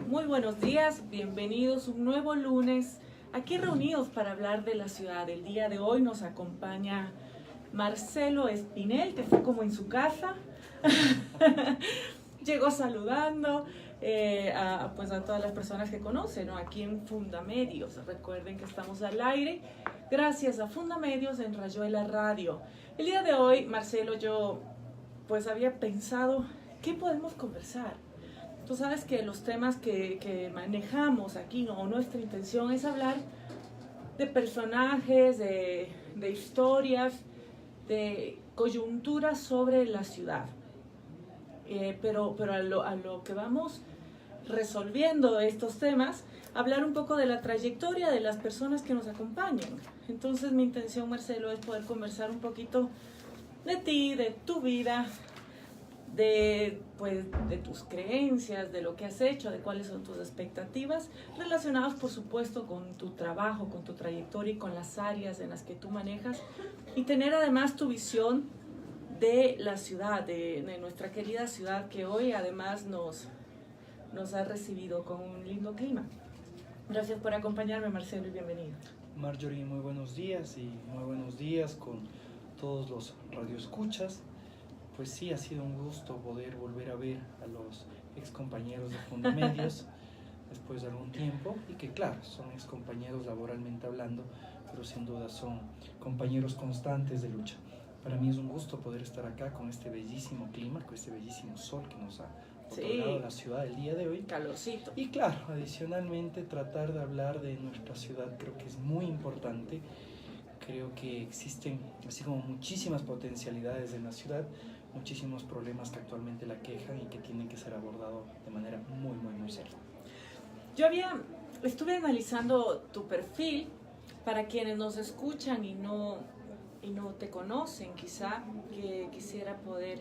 Muy buenos días, bienvenidos un nuevo lunes, aquí reunidos para hablar de la ciudad. El día de hoy nos acompaña Marcelo Espinel, que está como en su casa, llegó saludando a todas las personas que conocen, ¿no? Aquí en Fundamedios. Recuerden que estamos al aire gracias a Fundamedios en Rayuela Radio. El día de hoy, Marcelo, yo había pensado, ¿qué podemos conversar? Tú sabes que los temas que manejamos aquí, ¿no? Nuestra intención es hablar de personajes, de historias, de coyunturas sobre la ciudad. Pero a lo que vamos resolviendo estos temas, hablar un poco de la trayectoria de las personas que nos acompañan. Entonces mi intención, Marcelo, es poder conversar un poquito de ti, de tu vida, de tus creencias, de lo que has hecho, de cuáles son tus expectativas, relacionadas por supuesto con tu trabajo, con tu trayectoria y con las áreas en las que tú manejas, y tener además tu visión de la ciudad, de nuestra querida ciudad, que hoy además nos ha recibido con un lindo clima. Gracias por acompañarme, Marcelo, y bienvenido. Marjorie, muy buenos días y muy buenos días con todos los radioescuchas. Pues sí, ha sido un gusto poder volver a ver a los excompañeros de Fundamedios después de algún tiempo, y que claro, son excompañeros laboralmente hablando, pero sin duda son compañeros constantes de lucha. Para mí es un gusto poder estar acá con este bellísimo clima, con este bellísimo sol que nos ha otorgado la ciudad el día de hoy. Calorcito. Y claro, adicionalmente tratar de hablar de nuestra ciudad creo que es muy importante. Creo que existen, así como muchísimas potencialidades en la ciudad, muchísimos problemas que actualmente la quejan y que tienen que ser abordados de manera muy seria. Estuve analizando tu perfil para quienes nos escuchan y no te conocen, quizá que quisiera poder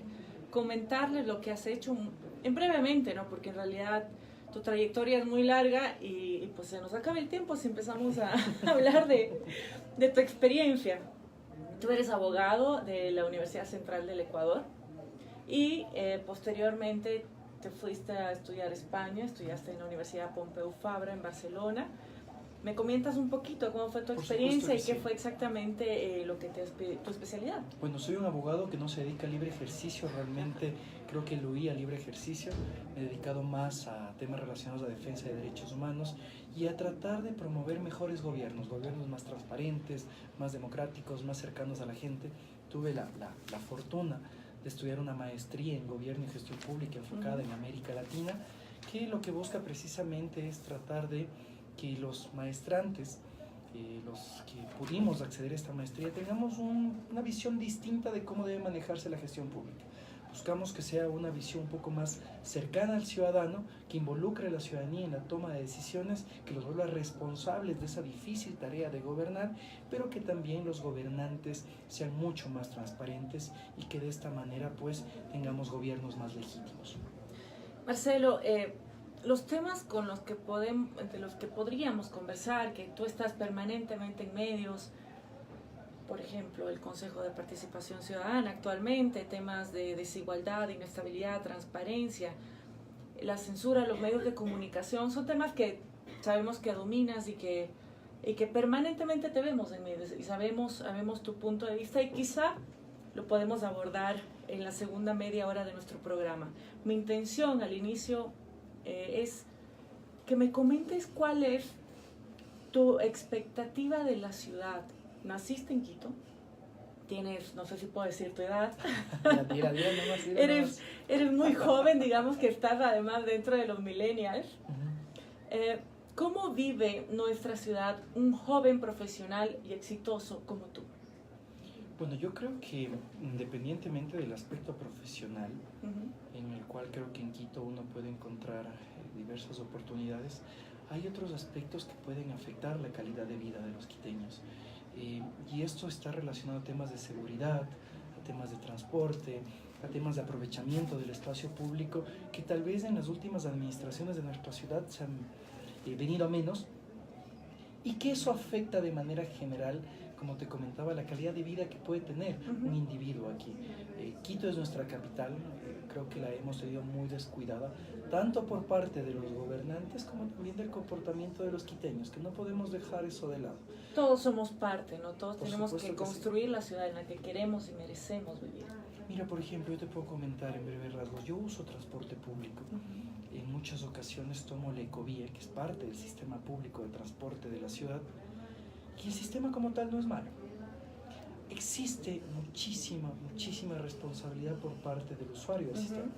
comentarles lo que has hecho en brevemente, ¿no? Porque en realidad tu trayectoria es muy larga y pues se nos acaba el tiempo si empezamos a hablar de tu experiencia. Tú eres abogado de la Universidad Central del Ecuador y posteriormente te fuiste a estudiar a España, estudiaste en la Universidad Pompeu Fabra en Barcelona. ¿Me comentas un poquito cómo fue tu experiencia y qué fue exactamente tu especialidad? Bueno, soy un abogado que no se dedica al libre ejercicio, realmente creo que lo huí al libre ejercicio. Me he dedicado más a temas relacionados a defensa de derechos humanos y a tratar de promover mejores gobiernos más transparentes, más democráticos, más cercanos a la gente. Tuve la fortuna de estudiar una maestría en gobierno y gestión pública enfocada en América Latina, que lo que busca precisamente es tratar de que los maestrantes, los que pudimos acceder a esta maestría, tengamos una visión distinta de cómo debe manejarse la gestión pública. Buscamos que sea una visión un poco más cercana al ciudadano, que involucre a la ciudadanía en la toma de decisiones, que los vuelva responsables de esa difícil tarea de gobernar, pero que también los gobernantes sean mucho más transparentes y que de esta manera pues tengamos gobiernos más legítimos. Marcelo, los temas de los que podríamos conversar, que tú estás permanentemente en medios, por ejemplo, el Consejo de Participación Ciudadana actualmente, temas de desigualdad, inestabilidad, transparencia, la censura a los medios de comunicación, son temas que sabemos que dominas y que permanentemente te vemos en medios y sabemos tu punto de vista, y quizá lo podemos abordar en la segunda media hora de nuestro programa. Mi intención al inicio es que me comentes cuál es tu expectativa de la ciudad. ¿Naciste en Quito? Tienes, no sé si puedo decir tu edad. Eres muy joven, digamos que estás además dentro de los millennials. ¿Cómo vive nuestra ciudad un joven profesional y exitoso como tú? Bueno, yo creo que independientemente del aspecto profesional, en el cual creo que en Quito uno puede encontrar diversas oportunidades, hay otros aspectos que pueden afectar la calidad de vida de los quiteños. Y esto está relacionado a temas de seguridad, a temas de transporte, a temas de aprovechamiento del espacio público, que tal vez en las últimas administraciones de nuestra ciudad se han venido a menos, y que eso afecta de manera general como te comentaba, la calidad de vida que puede tener un individuo aquí. Quito es nuestra capital, creo que la hemos tenido muy descuidada, tanto por parte de los gobernantes como también del comportamiento de los quiteños, que no podemos dejar eso de lado. Todos somos parte, ¿no? Todos Por tenemos supuesto que que construir sí. la ciudad en la que queremos y merecemos vivir. Mira, por ejemplo, yo te puedo comentar en breve rasgos, yo uso transporte público. En muchas ocasiones tomo la ecovía, que es parte del sistema público de transporte de la ciudad, y el sistema como tal no es malo. Existe muchísima responsabilidad por parte del usuario del sistema.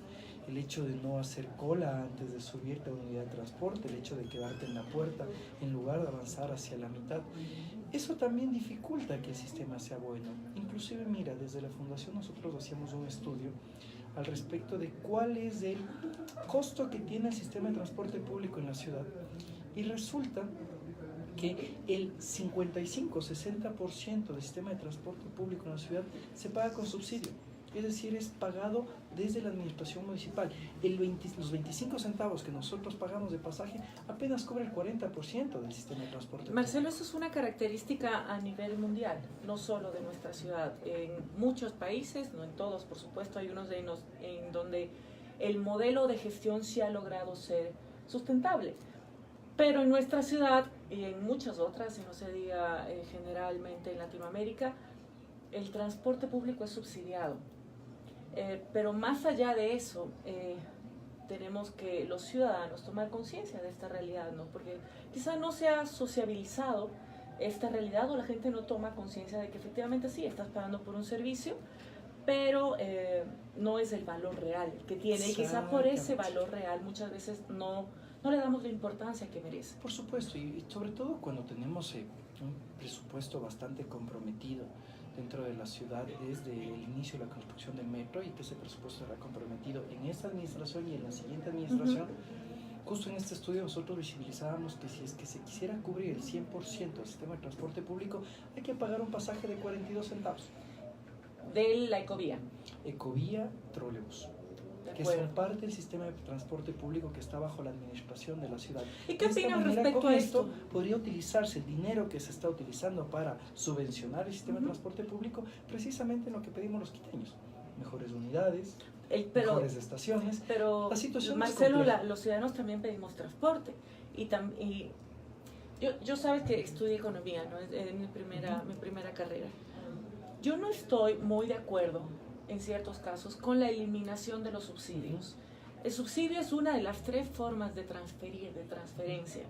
El hecho de no hacer cola antes de subirte a una unidad de transporte, el hecho de quedarte en la puerta en lugar de avanzar hacia la mitad, eso también dificulta que el sistema sea bueno. Inclusive, mira, desde la Fundación nosotros hacíamos un estudio al respecto de cuál es el costo que tiene el sistema de transporte público en la ciudad, y resulta que el 55-60% del sistema de transporte público en la ciudad se paga con subsidio, es decir, es pagado desde la administración municipal. Los 25 centavos que nosotros pagamos de pasaje apenas cobra el 40% del sistema de transporte Marcelo, público. eso es una característica a nivel mundial, no solo de nuestra ciudad. En muchos países, no en todos, por supuesto, hay unos en donde el modelo de gestión sí ha logrado ser sustentable. Pero en nuestra ciudad y en muchas otras, si no se diga generalmente en Latinoamérica, el transporte público es subsidiado. Pero más allá de eso, tenemos que los ciudadanos tomar conciencia de esta realidad, ¿no? Porque quizá no se ha sociabilizado esta realidad, o la gente no toma conciencia de que efectivamente sí, estás pagando por un servicio, pero no es el valor real que tiene. Y quizá por ese valor real muchas veces no le damos la importancia que merece. Por supuesto, y sobre todo cuando tenemos un presupuesto bastante comprometido dentro de la ciudad desde el inicio de la construcción del metro, y que ese presupuesto será comprometido en esta administración y en la siguiente administración. Justo en este estudio nosotros visibilizábamos que si es que se quisiera cubrir el 100% del sistema de transporte público, hay que pagar un pasaje de 42 centavos. De la ecovía. Ecovía, trolebús, que son parte del sistema de transporte público que está bajo la administración de la ciudad. ¿Y qué opinas respecto a esto? Podría utilizarse el dinero que se está utilizando para subvencionar el sistema de transporte público precisamente en lo que pedimos los quiteños: mejores unidades, mejores estaciones. Pero la situación Marcelo, los ciudadanos también pedimos transporte. Y yo sabes que estudié economía, ¿no? Es mi primera carrera. Yo no estoy muy de acuerdo en ciertos casos con la eliminación de los subsidios. El subsidio es una de las 3 formas de transferencia.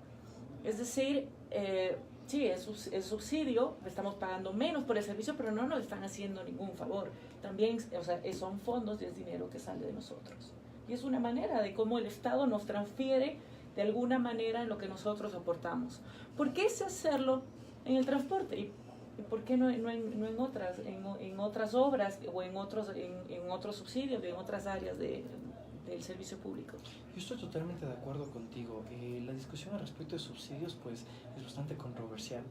Es decir, sí, es subsidio, estamos pagando menos por el servicio, pero no nos están haciendo ningún favor. También, o sea, son fondos y es dinero que sale de nosotros. Y es una manera de cómo el Estado nos transfiere de alguna manera en lo que nosotros aportamos. ¿Por qué es hacerlo en el transporte? ¿Y por qué no en otras obras o en otros subsidios, en otras áreas del servicio público? Yo estoy totalmente de acuerdo contigo. La discusión al respecto de subsidios pues es bastante controversial.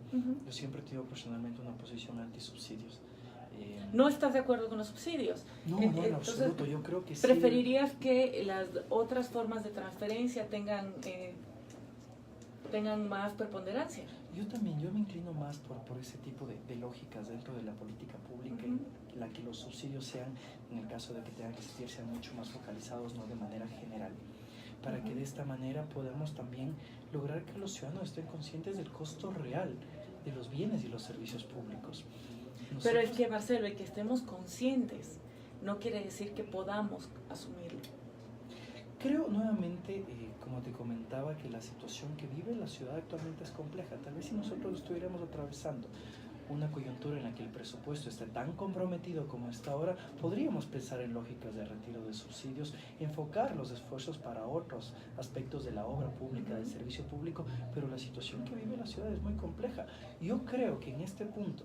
Yo siempre he tenido personalmente una posición anti-subsidios. ¿No estás de acuerdo con los subsidios? No, en absoluto. Yo creo que sí. ¿Preferirías que las otras formas de transferencia tengan más preponderancia? Yo también, yo me inclino más por ese tipo de lógicas dentro de la política pública, en la que los subsidios sean, en el caso de que tengan que existir, sean mucho más focalizados, no de manera general, para que de esta manera podamos también lograr que los ciudadanos estén conscientes del costo real de los bienes y los servicios públicos. Pero es que, Marcelo, el que estemos conscientes no quiere decir que podamos asumirlo. Creo nuevamente, como te comentaba, que la situación que vive la ciudad actualmente es compleja. Tal vez si nosotros estuviéramos atravesando una coyuntura en la que el presupuesto esté tan comprometido como está ahora, podríamos pensar en lógicas de retiro de subsidios, enfocar los esfuerzos para otros aspectos de la obra pública, del servicio público, pero la situación que vive la ciudad es muy compleja. Yo creo que en este punto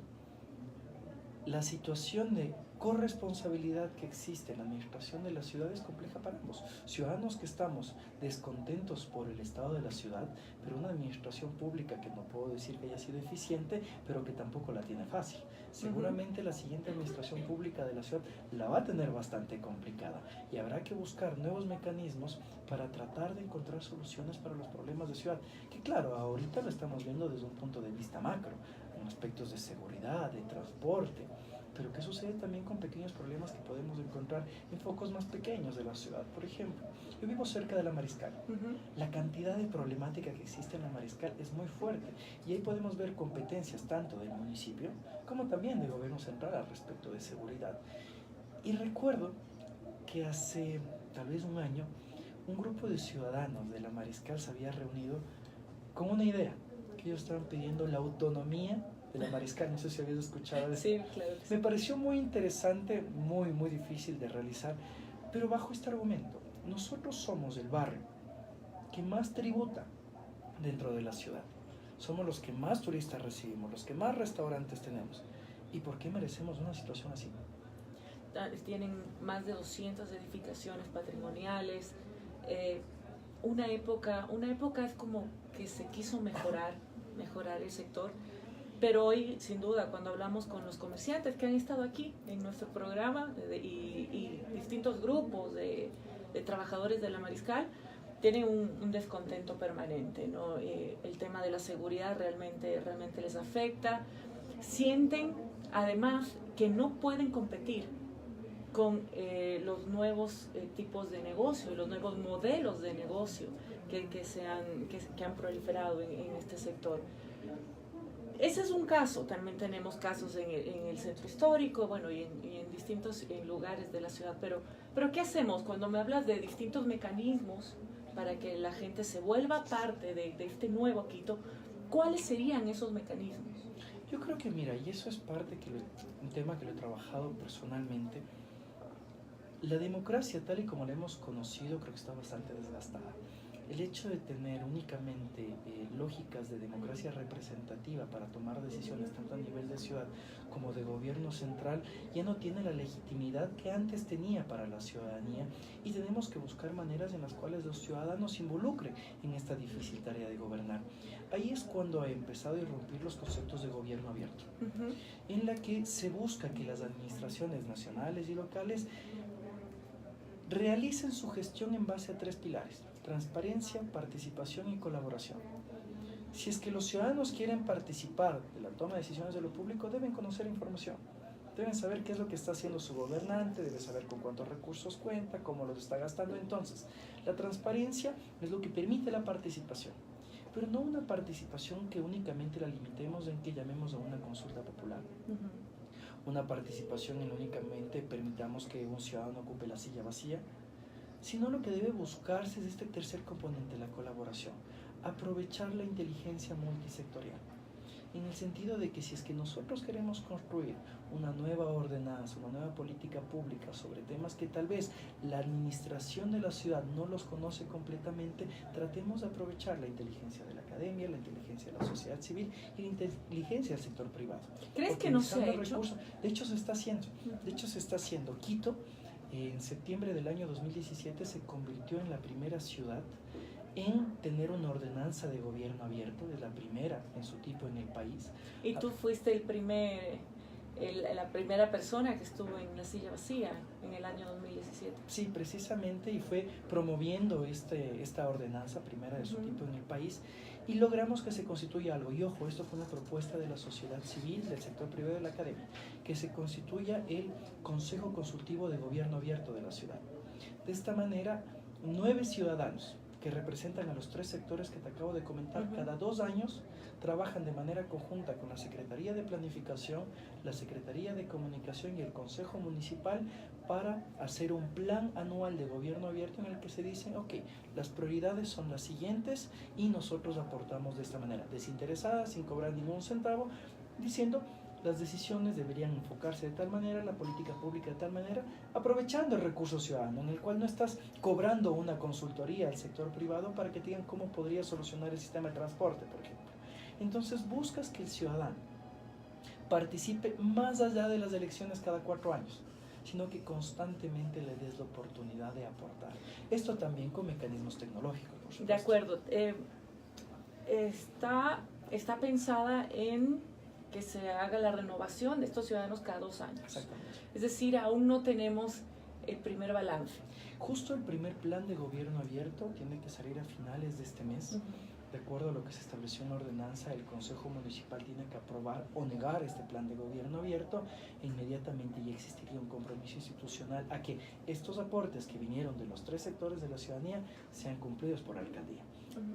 la situación de corresponsabilidad que existe en la administración de la ciudad es compleja para ambos. Ciudadanos que estamos descontentos por el estado de la ciudad, pero una administración pública que no puedo decir que haya sido eficiente, pero que tampoco la tiene fácil. Seguramente la siguiente administración pública de la ciudad la va a tener bastante complicada y habrá que buscar nuevos mecanismos para tratar de encontrar soluciones para los problemas de ciudad, que claro, ahorita lo estamos viendo desde un punto de vista macro. en aspectos de seguridad, de transporte. Pero ¿qué sucede también con pequeños problemas que podemos encontrar en focos más pequeños de la ciudad? Por ejemplo, yo vivo cerca de la Mariscal. La cantidad de problemática que existe en la Mariscal es muy fuerte y ahí podemos ver competencias tanto del municipio como también del gobierno central al respecto de seguridad. Y recuerdo que hace tal vez un año un grupo de ciudadanos de la Mariscal se había reunido con una idea, que ellos estaban pidiendo la autonomía de la Mariscal. No sé si habías escuchado eso. Sí, claro que sí. Me pareció muy interesante, muy difícil de realizar, pero bajo este argumento: nosotros somos el barrio que más tributa dentro de la ciudad, somos los que más turistas recibimos, los que más restaurantes tenemos, ¿y por qué merecemos una situación así? Tienen más de 200 edificaciones patrimoniales. Una época es como que se quiso mejorar el sector, pero hoy, sin duda, cuando hablamos con los comerciantes que han estado aquí en nuestro programa y distintos grupos de trabajadores de la Mariscal, tienen un descontento permanente, ¿no? El tema de la seguridad realmente les afecta. Sienten, además, que no pueden competir con los nuevos tipos de negocio y los nuevos modelos de negocio que han proliferado en este sector. Ese es un caso. También tenemos casos en el centro histórico, bueno, y en distintos lugares de la ciudad. Pero ¿qué hacemos cuando me hablas de distintos mecanismos para que la gente se vuelva parte de este nuevo Quito? ¿Cuáles serían esos mecanismos? Yo creo que, mira, y eso es parte un tema que lo he trabajado personalmente. La democracia, tal y como la hemos conocido, creo que está bastante desgastada. El hecho de tener únicamente lógicas de democracia representativa para tomar decisiones tanto a nivel de ciudad como de gobierno central ya no tiene la legitimidad que antes tenía para la ciudadanía, y tenemos que buscar maneras en las cuales los ciudadanos se involucren en esta difícil tarea de gobernar. Ahí es cuando ha empezado a irrumpir los conceptos de gobierno abierto, en la que se busca que las administraciones nacionales y locales realicen su gestión en base a 3 pilares: transparencia, participación y colaboración. Si es que los ciudadanos quieren participar de la toma de decisiones de lo público, deben conocer información, deben saber qué es lo que está haciendo su gobernante, deben saber con cuántos recursos cuenta, cómo los está gastando. Entonces, la transparencia es lo que permite la participación, pero no una participación que únicamente la limitemos en que llamemos a una consulta popular. Una participación en únicamente permitamos que un ciudadano ocupe la silla vacía, sino lo que debe buscarse es este tercer componente, la colaboración, aprovechar la inteligencia multisectorial, en el sentido de que si es que nosotros queremos construir una nueva ordenanza, una nueva política pública sobre temas que tal vez la administración de la ciudad no los conoce completamente, tratemos de aprovechar la inteligencia de la academia, la inteligencia de la sociedad civil y la inteligencia del sector privado. ¿Crees que no se ha hecho? De hecho se está haciendo. Quito, en septiembre del año 2017, se convirtió en la primera ciudad en tener una ordenanza de gobierno abierto, es la primera en su tipo en el país. Y tú fuiste la primera persona que estuvo en la silla vacía en el año 2017. Sí, precisamente, y fue promoviendo esta ordenanza primera de su tipo en el país, y logramos que se constituya algo. Y ojo, esto fue una propuesta de la sociedad civil, del sector privado y de la academia, que se constituya el Consejo Consultivo de Gobierno Abierto de la ciudad. De esta manera, 9 ciudadanos que representan a los 3 sectores que te acabo de comentar, cada 2 años trabajan de manera conjunta con la Secretaría de Planificación, la Secretaría de Comunicación y el Consejo Municipal para hacer un plan anual de gobierno abierto en el que se dicen, ok, las prioridades son las siguientes y nosotros aportamos de esta manera, desinteresada, sin cobrar ningún centavo, diciendo: las decisiones deberían enfocarse de tal manera, la política pública de tal manera, aprovechando el recurso ciudadano, en el cual no estás cobrando una consultoría al sector privado para que te digan cómo podría solucionar el sistema de transporte, por ejemplo. Entonces buscas que el ciudadano participe más allá de las elecciones cada 4 años, sino que constantemente le des la oportunidad de aportar. Esto también con mecanismos tecnológicos, por supuesto. De acuerdo. Está pensada en que se haga la renovación de estos ciudadanos cada 2 años. Exactamente. Es decir, aún no tenemos el primer balance. Justo el primer plan de gobierno abierto tiene que salir a finales de este mes. de acuerdo a lo que se estableció en la ordenanza, el Consejo Municipal tiene que aprobar o negar este plan de gobierno abierto e inmediatamente ya existiría un compromiso institucional a que estos aportes que vinieron de los 3 sectores de la ciudadanía sean cumplidos por la alcaldía.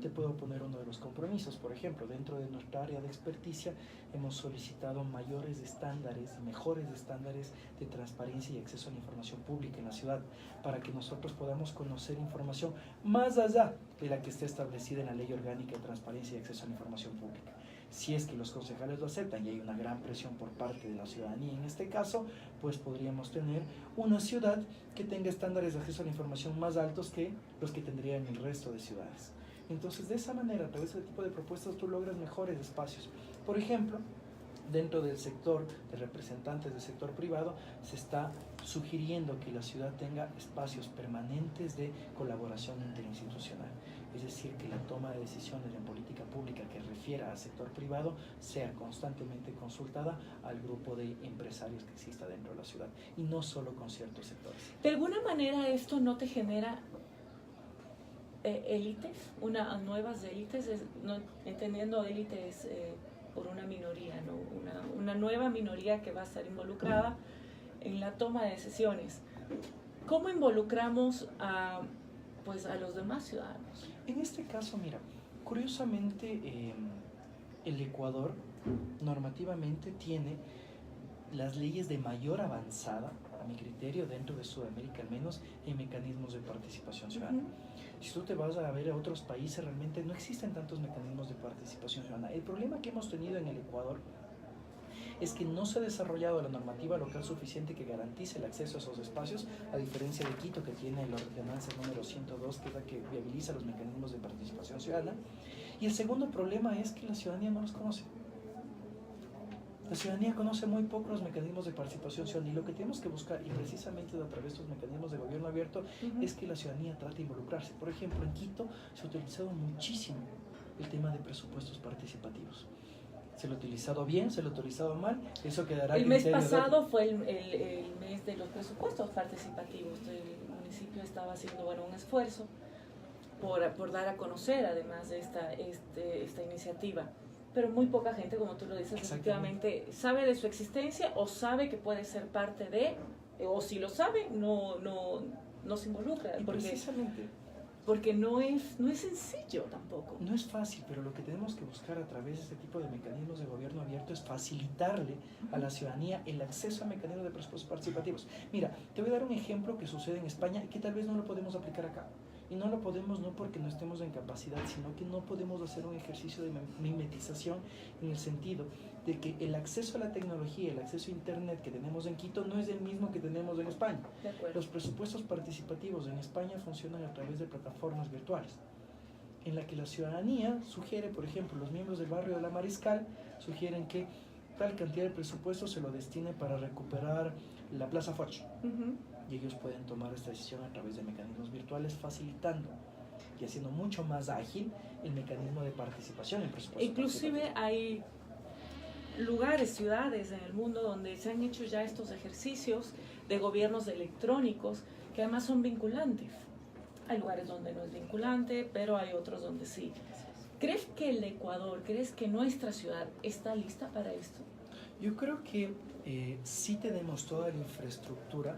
Te puedo poner uno de los compromisos, por ejemplo, dentro de nuestra área de experticia hemos solicitado mayores estándares y mejores estándares de transparencia y acceso a la información pública en la ciudad, para que nosotros podamos conocer información más allá de la que esté establecida en la Ley Orgánica de Transparencia y Acceso a la Información Pública. Si es que los concejales lo aceptan y hay una gran presión por parte de la ciudadanía en este caso, pues podríamos tener una ciudad que tenga estándares de acceso a la información más altos que los que tendrían el resto de ciudades. Entonces, de esa manera, a través de este tipo de propuestas, tú logras mejores espacios. Por ejemplo, dentro del sector de representantes del sector privado, se está sugiriendo que la ciudad tenga espacios permanentes de colaboración interinstitucional. Es decir, que la toma de decisiones en política pública que refiera al sector privado sea constantemente consultada al grupo de empresarios que exista dentro de la ciudad y no solo con ciertos sectores. ¿De alguna manera esto no te genera élites, nuevas élites, no, entendiendo élites por una minoría, ¿no? una nueva minoría que va a estar involucrada en la toma de decisiones? ¿Cómo involucramos a los demás ciudadanos? En este caso, mira, curiosamente el Ecuador normativamente tiene las leyes de mayor avanzada, a mi criterio, dentro de Sudamérica al menos, en mecanismos de participación ciudadana. Si tú te vas a ver a otros países, realmente no existen tantos mecanismos de participación ciudadana. El problema que hemos tenido en el Ecuador es que no se ha desarrollado la normativa local suficiente que garantice el acceso a esos espacios, a diferencia de Quito, que tiene la ordenanza número 102, que es la que viabiliza los mecanismos de participación ciudadana. Y el segundo problema es que la ciudadanía no los conoce. La ciudadanía conoce muy poco los mecanismos de participación ciudadana, y lo que tenemos que buscar, y precisamente a través de estos mecanismos de gobierno abierto, es que la ciudadanía trate de involucrarse. Por ejemplo, en Quito se ha utilizado muchísimo el tema de presupuestos participativos. Se lo ha utilizado bien, se lo ha utilizado mal, eso quedará... El mes pasado fue el mes de los presupuestos participativos. El municipio estaba haciendo un esfuerzo por dar a conocer, además de esta iniciativa. Pero muy poca gente, como tú lo dices, efectivamente sabe de su existencia o sabe que puede ser parte de, o si lo sabe, no se involucra. Porque no es sencillo tampoco. No es fácil, pero lo que tenemos que buscar a través de este tipo de mecanismos de gobierno abierto es facilitarle a la ciudadanía el acceso a mecanismos de presupuestos participativos. Mira, te voy a dar un ejemplo que sucede en España y que tal vez no lo podemos aplicar acá. Y no lo podemos no porque no estemos en capacidad, sino que no podemos hacer un ejercicio de mimetización en el sentido de que el acceso a la tecnología, el acceso a Internet que tenemos en Quito no es el mismo que tenemos en España. Los presupuestos participativos en España funcionan a través de plataformas virtuales, en la que la ciudadanía sugiere, por ejemplo, los miembros del barrio de La Mariscal sugieren que tal cantidad de presupuesto se lo destine para recuperar la Plaza Foch. Y ellos pueden tomar esta decisión a través de mecanismos virtuales, facilitando y haciendo mucho más ágil el mecanismo de participación en presupuesto. Inclusive hay lugares, ciudades en el mundo donde se han hecho ya estos ejercicios de gobiernos electrónicos que además son vinculantes. Hay lugares donde no es vinculante, pero hay otros donde sí. ¿Crees que el Ecuador, crees que nuestra ciudad está lista para esto? Yo creo que sí tenemos toda la infraestructura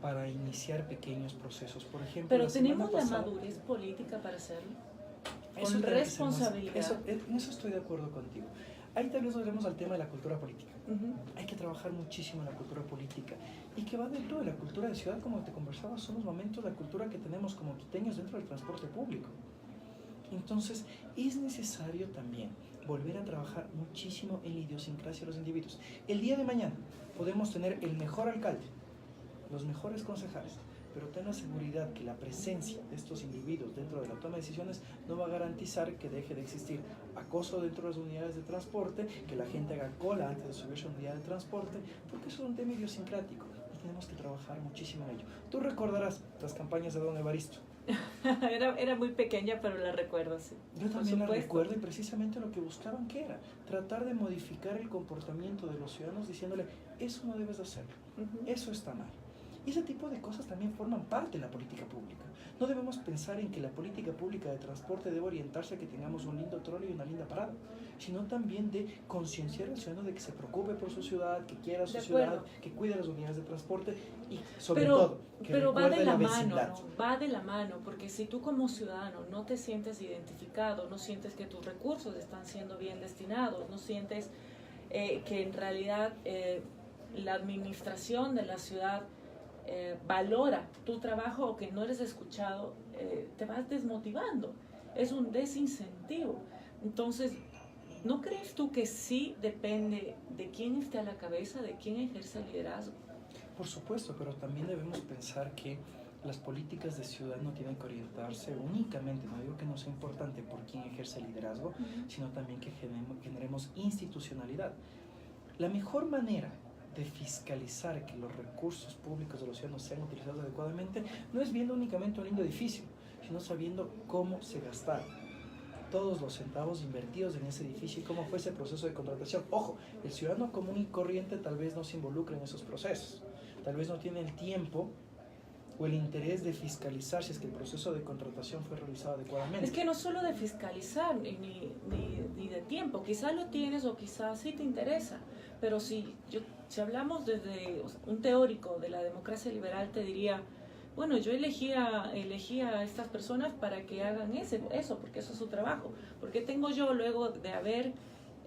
para iniciar pequeños procesos. Por ejemplo, pero tenemos la madurez política para hacerlo, con responsabilidad. En eso estoy de acuerdo contigo. Ahí tal vez volvemos al tema de la cultura política. Hay que trabajar muchísimo en la cultura política y que va dentro de la cultura de ciudad, como te conversaba hace unos momentos, la cultura que tenemos como quiteños dentro del transporte público. Entonces, es necesario también volver a trabajar muchísimo en la idiosincrasia de los individuos. El día de mañana podemos tener el mejor alcalde, los mejores concejales, pero ten la seguridad que la presencia de estos individuos dentro de la toma de decisiones no va a garantizar que deje de existir acoso dentro de las unidades de transporte, que la gente haga cola antes de subirse a una unidad de transporte, porque eso es un tema idiosincrático y tenemos que trabajar muchísimo en ello. Tú recordarás las campañas de Don Evaristo. Era muy pequeña, pero la recuerdo, sí. Yo también la recuerdo, y precisamente lo que buscaban que era tratar de modificar el comportamiento de los ciudadanos diciéndole, eso no debes hacerlo, eso está mal. Y ese tipo de cosas también forman parte de la política pública. No debemos pensar en que la política pública de transporte debe orientarse a que tengamos un lindo trole y una linda parada, sino también de concienciar al ciudadano de que se preocupe por su ciudad, que quiera su ciudad, que cuide las unidades de transporte y sobre todo que recuerde la vecindad. Va de la mano, porque si tú como ciudadano no te sientes identificado, no sientes que tus recursos están siendo bien destinados, no sientes que en realidad la administración de la ciudad valora tu trabajo o que no eres escuchado, te vas desmotivando, es un desincentivo. Entonces, ¿no crees tú que sí depende de quién esté a la cabeza, de quién ejerce el liderazgo? Por supuesto, pero también debemos pensar que las políticas de ciudad no tienen que orientarse únicamente, no digo que no sea importante por quién ejerce el liderazgo, sino también que generemos institucionalidad. La mejor manera de fiscalizar que los recursos públicos de los ciudadanos sean utilizados adecuadamente no es viendo únicamente un lindo edificio, sino sabiendo cómo se gastaron todos los centavos invertidos en ese edificio y cómo fue ese proceso de contratación. Ojo, el ciudadano común y corriente tal vez no se involucra en esos procesos, tal vez no tiene el tiempo o el interés de fiscalizar si es que el proceso de contratación fue realizado adecuadamente. Es que no solo de fiscalizar ni de tiempo, quizás lo tienes o quizás sí te interesa, pero si hablamos desde un teórico de la democracia liberal, te diría, bueno, yo elegí a estas personas para que hagan eso, porque eso es su trabajo. Porque tengo yo, luego de haber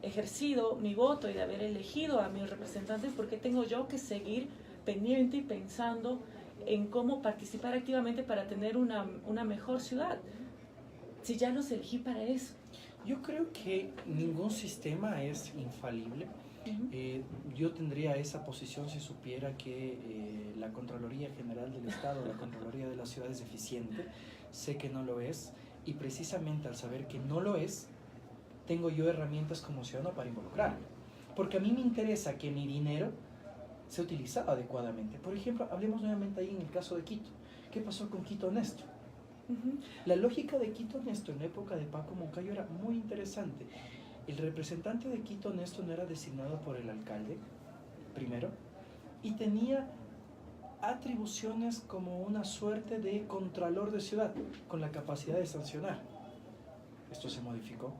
ejercido mi voto y de haber elegido a mis representantes, ¿por qué tengo yo que seguir pendiente y pensando en cómo participar activamente para tener una mejor ciudad? Si ya los elegí para eso. Yo creo que ningún sistema es infalible. Yo tendría esa posición si supiera que la Contraloría General del Estado, la Contraloría de la Ciudad es eficiente. Sé que no lo es, y precisamente al saber que no lo es, tengo yo herramientas como ciudadano para involucrarme, porque a mí me interesa que mi dinero sea utilizado adecuadamente. Por ejemplo, hablemos nuevamente ahí en el caso de Quito. ¿Qué pasó con Quito Honesto? La lógica de Quito Honesto en la época de Paco Moncayo era muy interesante. El representante de Quito Honesto no era designado por el alcalde, primero, y tenía atribuciones como una suerte de contralor de ciudad, con la capacidad de sancionar. Esto se modificó.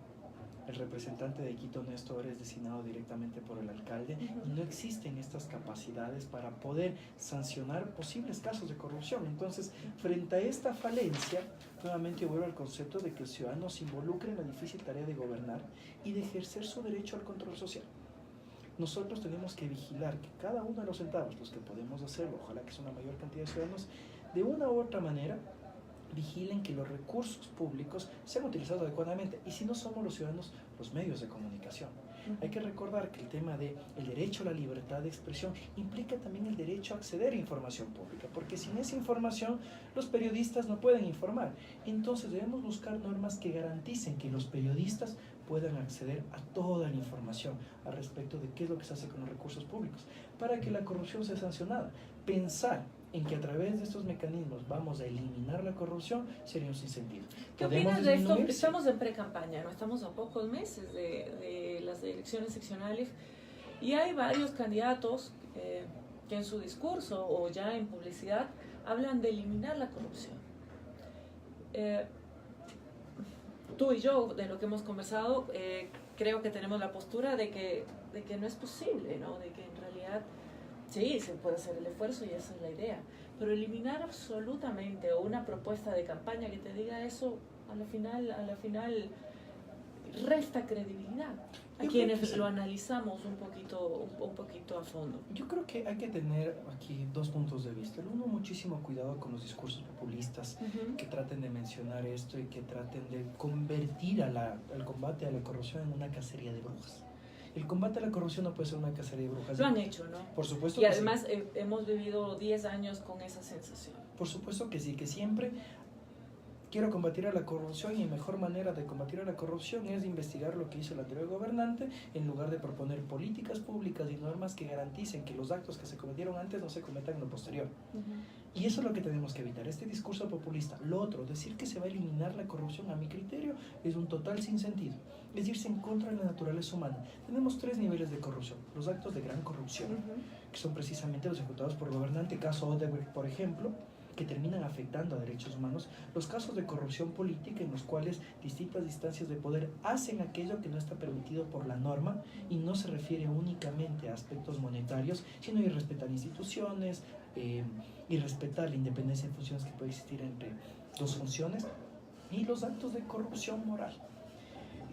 El representante de Quito Honesto ahora es designado directamente por el alcalde y no existen estas capacidades para poder sancionar posibles casos de corrupción. Entonces, frente a esta falencia, nuevamente vuelvo al concepto de que el ciudadano se involucre en la difícil tarea de gobernar y de ejercer su derecho al control social. Nosotros tenemos que vigilar que cada uno de los centavos, los que podemos hacerlo, ojalá que sea una mayor cantidad de ciudadanos, de una u otra manera, vigilen que los recursos públicos sean utilizados adecuadamente, y si no somos los ciudadanos, los medios de comunicación. Hay que recordar que el tema del derecho a la libertad de expresión implica también el derecho a acceder a información pública, porque sin esa información los periodistas no pueden informar. Entonces debemos buscar normas que garanticen que los periodistas puedan acceder a toda la información al respecto de qué es lo que se hace con los recursos públicos, para que la corrupción sea sancionada. Pensar en que a través de estos mecanismos vamos a eliminar la corrupción sería un sinsentido. ¿Qué opinas de esto? Estamos en pre-campaña, ¿no? Estamos a pocos meses de las elecciones seccionales y hay varios candidatos que en su discurso o ya en publicidad hablan de eliminar la corrupción. Tú y yo, de lo que hemos conversado, creo que tenemos la postura de que no es posible, ¿no? De que en realidad sí, se puede hacer el esfuerzo y esa es la idea, pero eliminar absolutamente o una propuesta de campaña que te diga eso, a la final resta credibilidad a quienes lo analizamos un poquito a fondo. Yo creo que hay que tener aquí dos puntos de vista. El uno, muchísimo cuidado con los discursos populistas que traten de mencionar esto y que traten de convertir al combate a la corrupción en una cacería de brujas. El combate a la corrupción no puede ser una cacería de brujas. Lo han hecho, ¿no? Por supuesto que sí. Y además hemos vivido 10 años con esa sensación. Por supuesto que sí, que siempre quiero combatir a la corrupción y la mejor manera de combatir a la corrupción es investigar lo que hizo el anterior gobernante en lugar de proponer políticas públicas y normas que garanticen que los actos que se cometieron antes no se cometan en lo posterior. Y eso es lo que tenemos que evitar, este discurso populista. Lo otro, decir que se va a eliminar la corrupción, a mi criterio, es un total sinsentido. Es irse en contra de la naturaleza humana. Tenemos 3 niveles de corrupción. Los actos de gran corrupción, que son precisamente los ejecutados por el gobernante, caso Odebrecht, por ejemplo, que terminan afectando a derechos humanos, los casos de corrupción política en los cuales distintas instancias de poder hacen aquello que no está permitido por la norma y no se refiere únicamente a aspectos monetarios, sino a respetar instituciones y respetar la independencia de funciones que puede existir entre 2 funciones, y los actos de corrupción moral.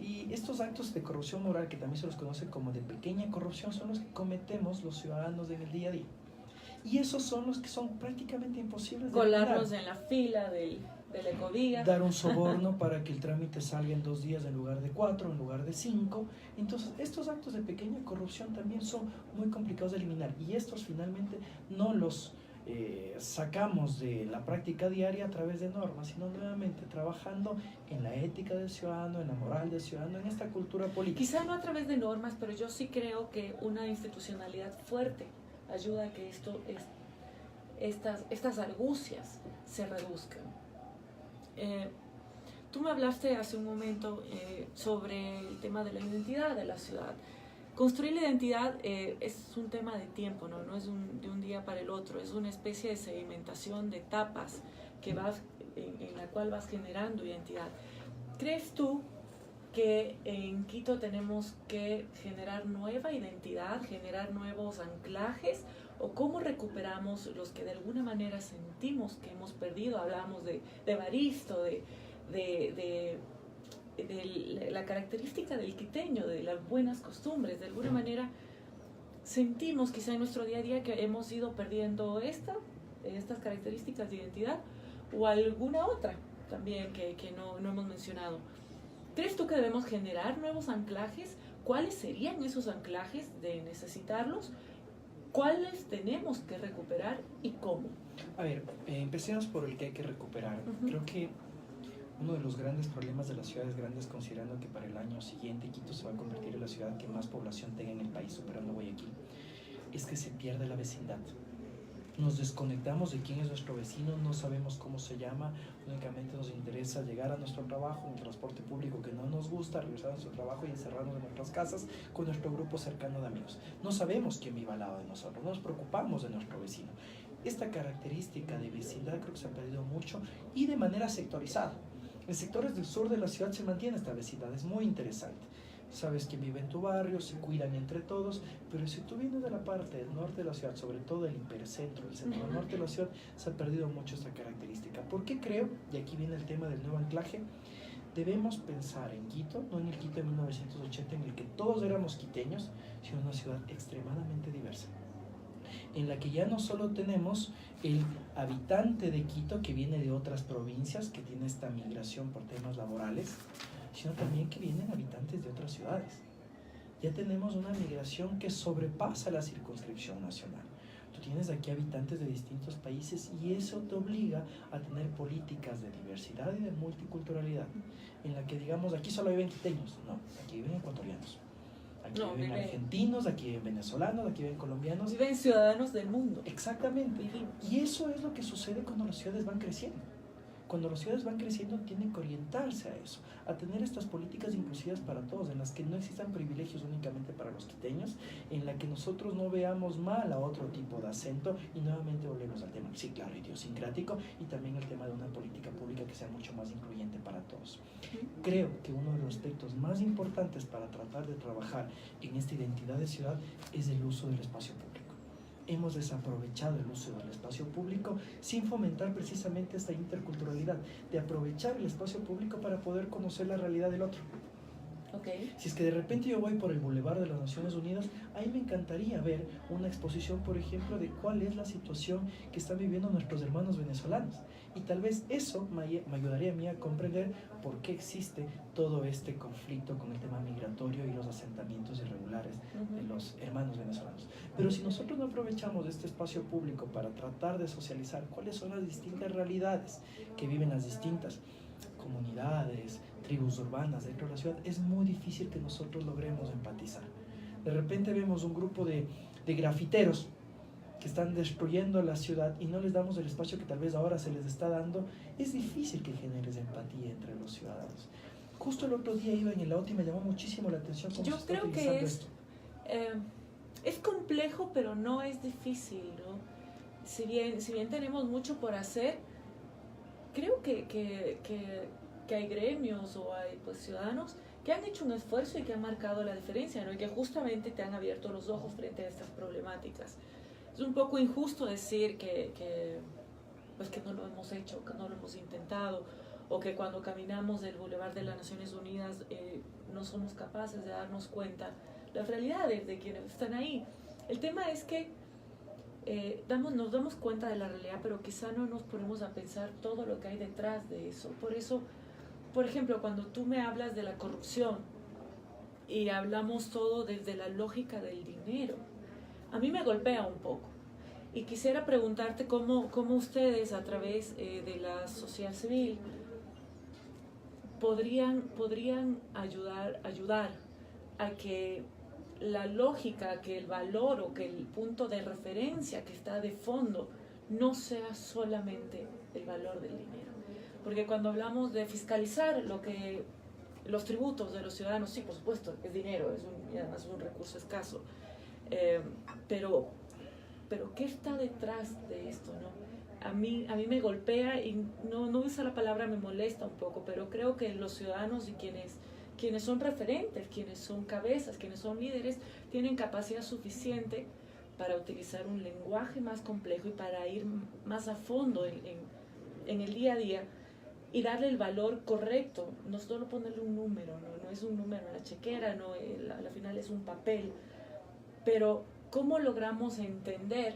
Y estos actos de corrupción moral, que también se los conoce como de pequeña corrupción, son los que cometemos los ciudadanos en el día a día. Y esos son los que son prácticamente imposibles de colarnos en la fila del Ecodía. Dar un soborno para que el trámite salga en 2 días en lugar de 4, en lugar de 5. Entonces, estos actos de pequeña corrupción también son muy complicados de eliminar. Y estos finalmente no los sacamos de la práctica diaria a través de normas, sino nuevamente trabajando en la ética del ciudadano, en la moral del ciudadano, en esta cultura política. Quizá no a través de normas, pero yo sí creo que una institucionalidad fuerte ayuda a que estas argucias se reduzcan. Tú me hablaste hace un momento sobre el tema de la identidad de la ciudad. Construir la identidad es un tema de tiempo, no es de un día para el otro, es una especie de sedimentación de etapas que en la cual vas generando identidad. ¿Crees tú que en Quito tenemos que generar nueva identidad, generar nuevos anclajes, o cómo recuperamos los que de alguna manera sentimos que hemos perdido? Hablábamos de Evaristo, de la característica del quiteño, de las buenas costumbres. De alguna manera sentimos quizá en nuestro día a día que hemos ido perdiendo estas características de identidad, o alguna otra también que no hemos mencionado. ¿Crees tú que debemos generar nuevos anclajes? ¿Cuáles serían esos anclajes de necesitarlos? ¿Cuáles tenemos que recuperar y cómo? A ver, empecemos por el que hay que recuperar. Creo que uno de los grandes problemas de las ciudades grandes, considerando que para el año siguiente Quito se va a convertir en la ciudad que más población tenga en el país, superando Guayaquil, es que se pierde la vecindad. Nos desconectamos de quién es nuestro vecino, no sabemos cómo se llama, únicamente nos interesa llegar a nuestro trabajo en el transporte público que no nos gusta, regresar a nuestro trabajo y encerrarnos en nuestras casas con nuestro grupo cercano de amigos. No sabemos quién vive al lado de nosotros, no nos preocupamos de nuestro vecino. Esta característica de vecindad creo que se ha perdido mucho y de manera sectorizada. En sectores del sur de la ciudad se mantiene esta vecindad, es muy interesante. Sabes quién vive en tu barrio, se cuidan entre todos, pero si tú vienes de la parte del norte de la ciudad, sobre todo el hipercentro, el centro norte de la ciudad, se ha perdido mucho esta característica. ¿Por qué creo? Y aquí viene el tema del nuevo anclaje. Debemos pensar en Quito, no en el Quito de 1980 en el que todos éramos quiteños, sino en una ciudad extremadamente diversa, en la que ya no solo tenemos el habitante de Quito que viene de otras provincias, que tiene esta migración por temas laborales, sino también que vienen habitantes de otras ciudades. Ya tenemos una migración que sobrepasa la circunscripción nacional. Tú tienes aquí habitantes de distintos países y eso te obliga a tener políticas de diversidad y de multiculturalidad, en la que digamos, aquí solo viven quiteños, no, aquí viven ecuatorianos. Aquí viven argentinos, aquí viven venezolanos, aquí viven colombianos. Viven ciudadanos del mundo. Exactamente. Y eso es lo que sucede cuando las ciudades van creciendo. Cuando las ciudades van creciendo tienen que orientarse a eso, a tener estas políticas inclusivas para todos, en las que no existan privilegios únicamente para los quiteños, en la que nosotros no veamos mal a otro tipo de acento, y nuevamente volvemos al tema, sí, claro, idiosincrático, y también el tema de una política pública que sea mucho más incluyente para todos. Creo que uno de los aspectos más importantes para tratar de trabajar en esta identidad de ciudad es el uso del espacio público. Hemos desaprovechado el uso del espacio público sin fomentar precisamente esta interculturalidad, de aprovechar el espacio público para poder conocer la realidad del otro. Okay. Si es que de repente yo voy por el Boulevard de las Naciones Unidas, ahí me encantaría ver una exposición, por ejemplo, de cuál es la situación que están viviendo nuestros hermanos venezolanos. Y tal vez eso me ayudaría a mí a comprender por qué existe todo este conflicto con el tema migratorio y los asentamientos irregulares de los hermanos venezolanos. Pero si nosotros no aprovechamos este espacio público para tratar de socializar cuáles son las distintas realidades que viven las distintas comunidades, tribus urbanas dentro de la ciudad, es muy difícil que nosotros logremos empatizar. De repente vemos un grupo de grafiteros que están destruyendo la ciudad y no les damos el espacio que tal vez ahora se les está dando. Es difícil que generes empatía entre los ciudadanos. Justo el otro día iba en el auto y me llamó muchísimo la atención cómo Yo se está creo utilizando que esto. es complejo, pero no es difícil, ¿no? Si bien tenemos mucho por hacer, creo que hay gremios o hay pues, ciudadanos que han hecho un esfuerzo y que han marcado la diferencia, ¿no? Y que justamente te han abierto los ojos frente a estas problemáticas. Es un poco injusto decir pues que no lo hemos hecho, que no lo hemos intentado, o que cuando caminamos del Boulevard de las Naciones Unidas no somos capaces de darnos cuenta las realidades de quienes están ahí. El tema es que nos damos cuenta de la realidad, pero quizá no nos ponemos a pensar todo lo que hay detrás de eso. Por eso, por ejemplo, cuando tú me hablas de la corrupción y hablamos todo desde la lógica del dinero, a mí me golpea un poco. Y quisiera preguntarte cómo ustedes, a través de la sociedad civil, podrían ayudar a que la lógica, que el valor o que el punto de referencia que está de fondo no sea solamente el valor del dinero. Porque cuando hablamos de fiscalizar los tributos de los ciudadanos, sí, por supuesto, es dinero, y además es un recurso escaso. Pero ¿qué está detrás de esto, no? A mí me golpea y no usa la palabra, me molesta un poco, pero creo que los ciudadanos y quienes son referentes, quienes son cabezas, quienes son líderes, tienen capacidad suficiente para utilizar un lenguaje más complejo y para ir más a fondo en el día a día y darle el valor correcto, no solo ponerle un número, no es un número en la chequera, no, al final es un papel, pero ¿cómo logramos entender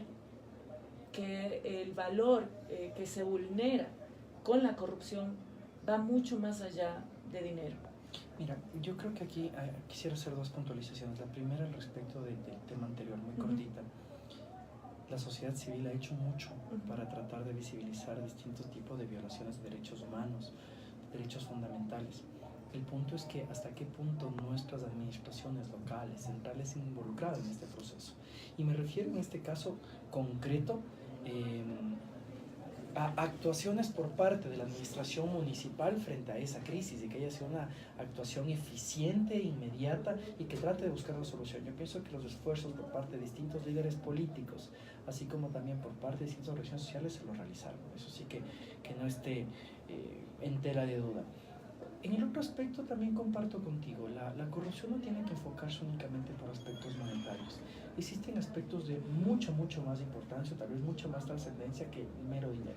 que el valor que se vulnera con la corrupción va mucho más allá de dinero? Mira, yo creo que aquí quisiera hacer dos puntualizaciones. La primera, al respecto del tema anterior, muy cortita. La sociedad civil ha hecho mucho para tratar de visibilizar distintos tipos de violaciones de derechos humanos, derechos fundamentales. El punto es que hasta qué punto nuestras administraciones locales, centrales, se han involucrado en este proceso. Y me refiero en este caso concreto a actuaciones por parte de la administración municipal frente a esa crisis, y que haya sido una actuación eficiente, inmediata y que trate de buscar una solución. Yo pienso que los esfuerzos por parte de distintos líderes políticos, así como también por parte de distintas organizaciones sociales, se lo realizaron. Eso sí que no esté entera de duda. En el otro aspecto también comparto contigo, la corrupción no tiene que enfocarse únicamente por aspectos monetarios. Existen aspectos de mucho más importancia, tal vez mucha más trascendencia que el mero dinero.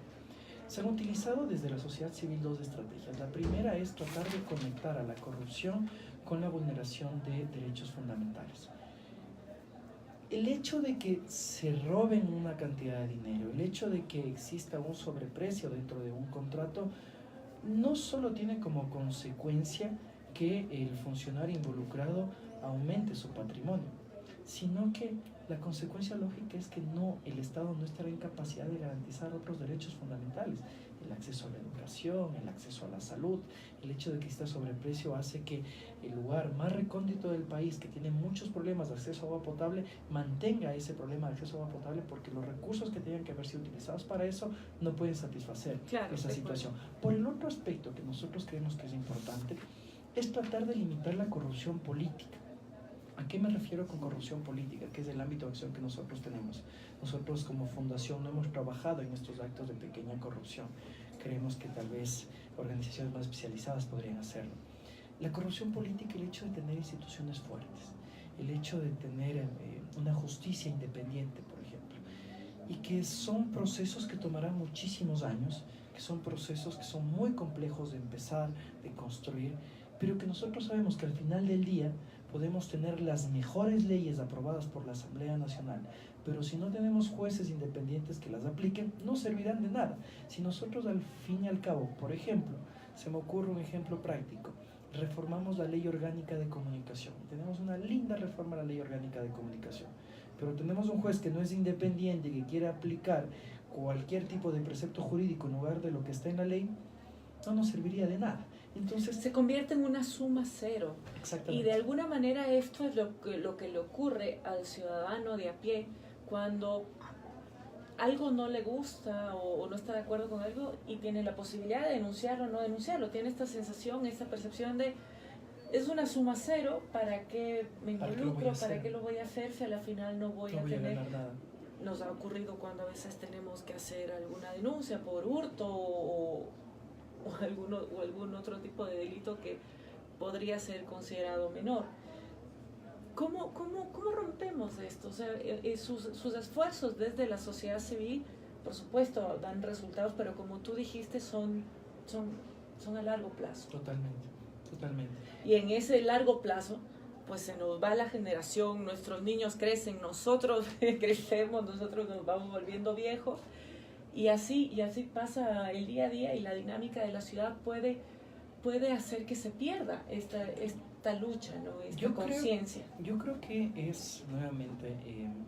Se han utilizado desde la sociedad civil dos estrategias. La primera es tratar de conectar a la corrupción con la vulneración de derechos fundamentales. El hecho de que se roben una cantidad de dinero, el hecho de que exista un sobreprecio dentro de un contrato, no solo tiene como consecuencia que el funcionario involucrado aumente su patrimonio, sino que la consecuencia lógica es que el Estado no estará en capacidad de garantizar otros derechos fundamentales, el acceso a la educación, el acceso a la salud. El hecho de que exista sobreprecio hace que el lugar más recóndito del país, que tiene muchos problemas de acceso a agua potable, mantenga ese problema de acceso a agua potable, porque los recursos que tenían que haber sido utilizados para eso no pueden satisfacer esa situación. Por el otro aspecto que nosotros creemos que es importante, es tratar de limitar la corrupción política. ¿A qué me refiero con corrupción política? Que es el ámbito de acción que nosotros tenemos. Nosotros como fundación no hemos trabajado en estos actos de pequeña corrupción. Creemos que tal vez organizaciones más especializadas podrían hacerlo. La corrupción política, el hecho de tener instituciones fuertes, el hecho de tener una justicia independiente, por ejemplo, y que son procesos que tomarán muchísimos años, que son procesos que son muy complejos de empezar, de construir, pero que nosotros sabemos que al final del día podemos tener las mejores leyes aprobadas por la Asamblea Nacional, pero si no tenemos jueces independientes que las apliquen, no servirán de nada. Si nosotros al fin y al cabo, por ejemplo, se me ocurre un ejemplo práctico, reformamos la Ley Orgánica de Comunicación, tenemos una linda reforma a la Ley Orgánica de Comunicación, pero tenemos un juez que no es independiente y que quiere aplicar cualquier tipo de precepto jurídico en lugar de lo que está en la ley, no nos serviría de nada. Entonces se convierte en una suma cero. Exactamente. Y de alguna manera esto es lo que le ocurre al ciudadano de a pie cuando algo no le gusta o no está de acuerdo con algo y tiene la posibilidad de denunciarlo o no denunciarlo. Tiene esta sensación, esta percepción de es una suma cero, ¿para qué me involucro? ¿Para qué lo voy a hacer si a la final no voy a tener nada? Nos ha ocurrido cuando a veces tenemos que hacer alguna denuncia por hurto o algún otro tipo de delito que podría ser considerado menor. ¿Cómo rompemos esto? O sea, sus esfuerzos desde la sociedad civil, por supuesto, dan resultados, pero como tú dijiste, son a largo plazo. Totalmente. Y en ese largo plazo, pues se nos va la generación, nuestros niños crecen, nosotros crecemos, nosotros nos vamos volviendo viejos, y así pasa el día a día, y la dinámica de la ciudad puede hacer que se pierda esta lucha, ¿no? Esta conciencia. Yo creo que es nuevamente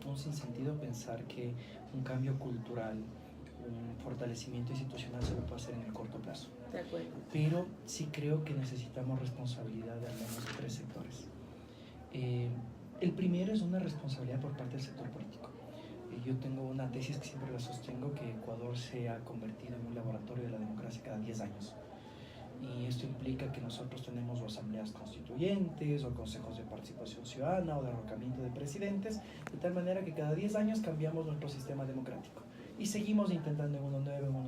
un sinsentido pensar que un cambio cultural, un fortalecimiento institucional se lo puede hacer en el corto plazo. De acuerdo. Pero sí creo que necesitamos responsabilidad de al menos 3 sectores. El primero es una responsabilidad por parte del sector político. Yo tengo una tesis que siempre la sostengo, que Ecuador se ha convertido en un laboratorio de la democracia cada 10 años. Y esto implica que nosotros tenemos o asambleas constituyentes o consejos de participación ciudadana o derrocamiento de presidentes, de tal manera que cada 10 años cambiamos nuestro sistema democrático y seguimos intentando en uno nuevo.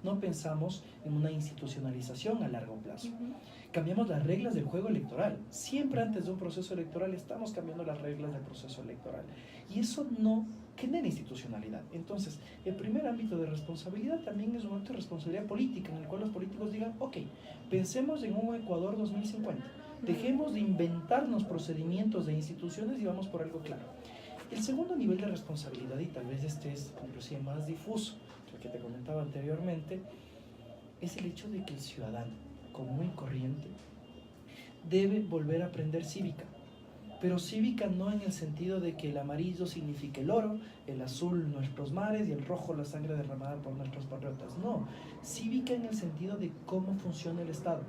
No pensamos en una institucionalización a largo plazo. Cambiamos las reglas del juego electoral. Siempre antes de un proceso electoral estamos cambiando las reglas del proceso electoral. Y eso no genera institucionalidad. Entonces, el primer ámbito de responsabilidad también es un acto de responsabilidad política, en el cual los políticos digan, ok, pensemos en un Ecuador 2050. Dejemos de inventarnos procedimientos de instituciones y vamos por algo claro. El segundo nivel de responsabilidad, y tal vez este es inclusive más difuso, el que te comentaba anteriormente, es el hecho de que el ciudadano común y corriente debe volver a aprender cívica. Pero cívica no en el sentido de que el amarillo signifique el oro, el azul nuestros mares y el rojo la sangre derramada por nuestros patriotas. No, cívica en el sentido de cómo funciona el Estado.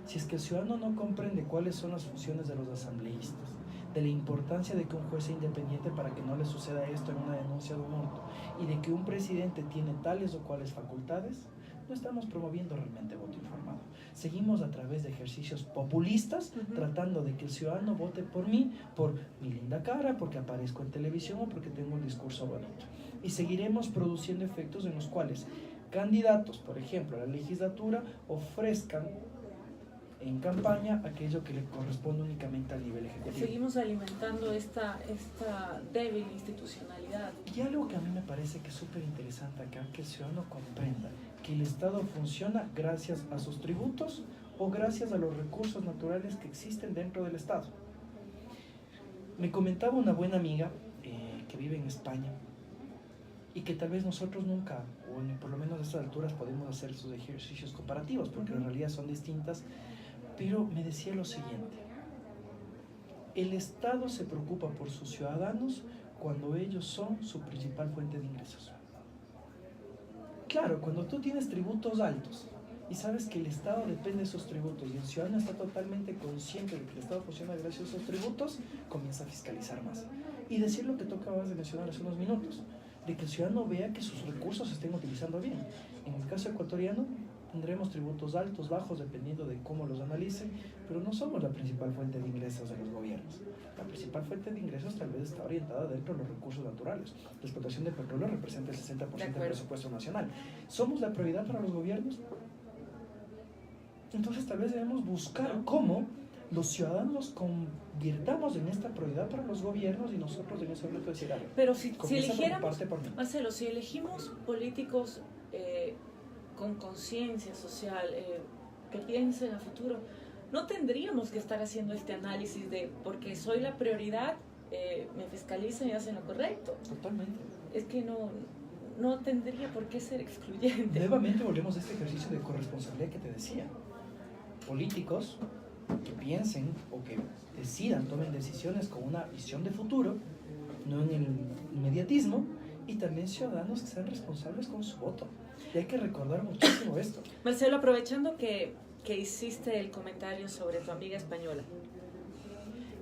Si es que el ciudadano no comprende cuáles son las funciones de los asambleístas, de la importancia de que un juez sea independiente para que no le suceda esto en una denuncia de un hurto, y de que un presidente tiene tales o cuales facultades, no estamos promoviendo realmente voto informado. Seguimos a través de ejercicios populistas tratando de que el ciudadano vote por mí, por mi linda cara, porque aparezco en televisión o porque tengo un discurso bonito. Y seguiremos produciendo efectos en los cuales candidatos, por ejemplo, a la legislatura, ofrezcan en campaña aquello que le corresponde únicamente al nivel ejecutivo. Seguimos alimentando esta débil institucionalidad. Y algo que a mí me parece que es súper interesante acá, que el ciudadano comprenda que el Estado funciona gracias a sus tributos o gracias a los recursos naturales que existen dentro del Estado. Me comentaba una buena amiga que vive en España y que tal vez nosotros nunca, o por lo menos a estas alturas, podemos hacer sus ejercicios comparativos, porque en realidad son distintas, pero me decía lo siguiente: el Estado se preocupa por sus ciudadanos cuando ellos son su principal fuente de ingresos. Claro, cuando tú tienes tributos altos y sabes que el Estado depende de esos tributos y el ciudadano está totalmente consciente de que el Estado funciona gracias a esos tributos, comienza a fiscalizar más. Y decir lo que tú acabas de mencionar hace unos minutos, de que el ciudadano vea que sus recursos se estén utilizando bien. En el caso ecuatoriano tendremos tributos altos, bajos, dependiendo de cómo los analicen, pero no somos la principal fuente de ingresos de los gobiernos. La principal fuente de ingresos tal vez está orientada dentro de los recursos naturales. La explotación de petróleo representa el 60% del presupuesto nacional. ¿Somos la prioridad para los gobiernos? Entonces tal vez debemos buscar cómo los ciudadanos convirtamos en esta prioridad para los gobiernos y nosotros en ese momento decir, pero si eligiéramos, Marcelo, si elegimos políticos con conciencia social, que piensen a futuro, no tendríamos que estar haciendo este análisis de porque soy la prioridad, me fiscalizan y hacen lo correcto. Totalmente. Es que no tendría por qué ser excluyente. Nuevamente volvemos a este ejercicio de corresponsabilidad que te decía. Políticos que piensen o que decidan, tomen decisiones con una visión de futuro, no en el inmediatismo, y también ciudadanos que sean responsables con su voto. Y hay que recordar muchísimo esto. Marcelo, aprovechando que que hiciste el comentario sobre tu amiga española,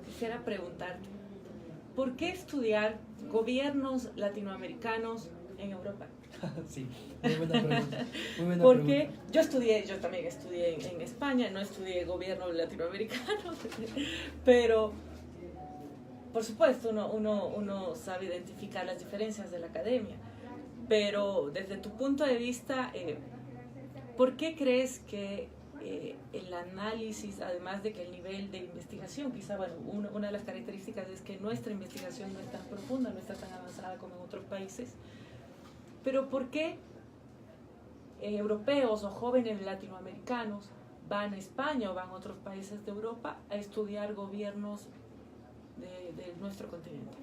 quisiera preguntarte, ¿por qué estudiar gobiernos latinoamericanos en Europa? Sí, muy buena pregunta. Muy buena Porque pregunta. yo también estudié en España, no estudié gobierno latinoamericano, pero por supuesto uno sabe identificar las diferencias de la academia, pero desde tu punto de vista, ¿por qué crees que el análisis, además de que el nivel de investigación, quizá bueno, una de las características es que nuestra investigación no es tan profunda, no está tan avanzada como en otros países, pero ¿por qué europeos o jóvenes latinoamericanos van a España o van a otros países de Europa a estudiar gobiernos de nuestro continente?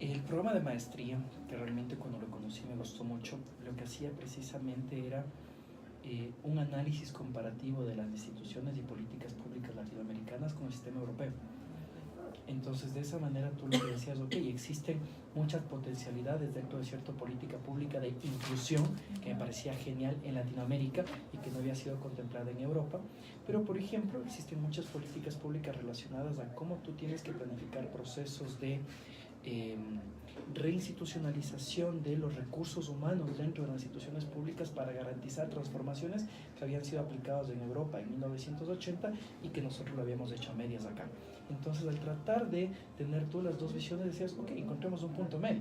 El programa de maestría, que realmente cuando lo conocí me gustó mucho, lo que hacía precisamente era un análisis comparativo de las instituciones y políticas públicas latinoamericanas con el sistema europeo. Entonces, de esa manera tú lo que decías, ok, existen muchas potencialidades dentro de cierta política pública de inclusión, que me parecía genial en Latinoamérica y que no había sido contemplada en Europa, pero por ejemplo, existen muchas políticas públicas relacionadas a cómo tú tienes que planificar procesos de reinstitucionalización de los recursos humanos dentro de las instituciones públicas para garantizar transformaciones que habían sido aplicadas en Europa en 1980 y que nosotros lo habíamos hecho a medias acá. Entonces, al tratar de tener tú las dos visiones, decías, ok, encontremos un punto medio.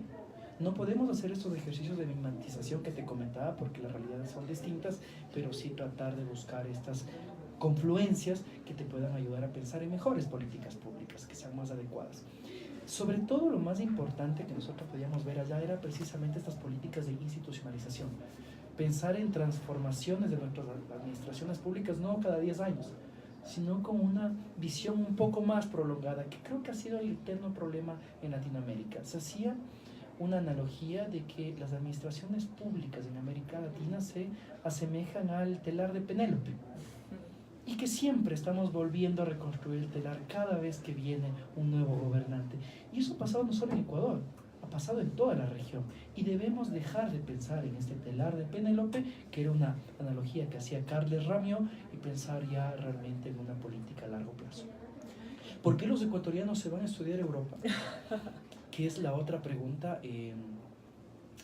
No podemos hacer estos ejercicios de mimetización que te comentaba porque las realidades son distintas, pero sí tratar de buscar estas confluencias que te puedan ayudar a pensar en mejores políticas públicas, que sean más adecuadas. Sobre todo, lo más importante que nosotros podíamos ver allá era precisamente estas políticas de institucionalización. Pensar en transformaciones de nuestras administraciones públicas no cada 10 años, sino con una visión un poco más prolongada, que creo que ha sido el eterno problema en Latinoamérica. Se hacía una analogía de que las administraciones públicas en América Latina se asemejan al telar de Penélope, y que siempre estamos volviendo a reconstruir el telar cada vez que viene un nuevo gobernante. Y eso ha pasado no solo en Ecuador, ha pasado en toda la región. Y debemos dejar de pensar en este telar de Penélope, que era una analogía que hacía Carles Ramió, y pensar ya realmente en una política a largo plazo. ¿Por qué los ecuatorianos se van a estudiar a Europa? Que es la otra pregunta.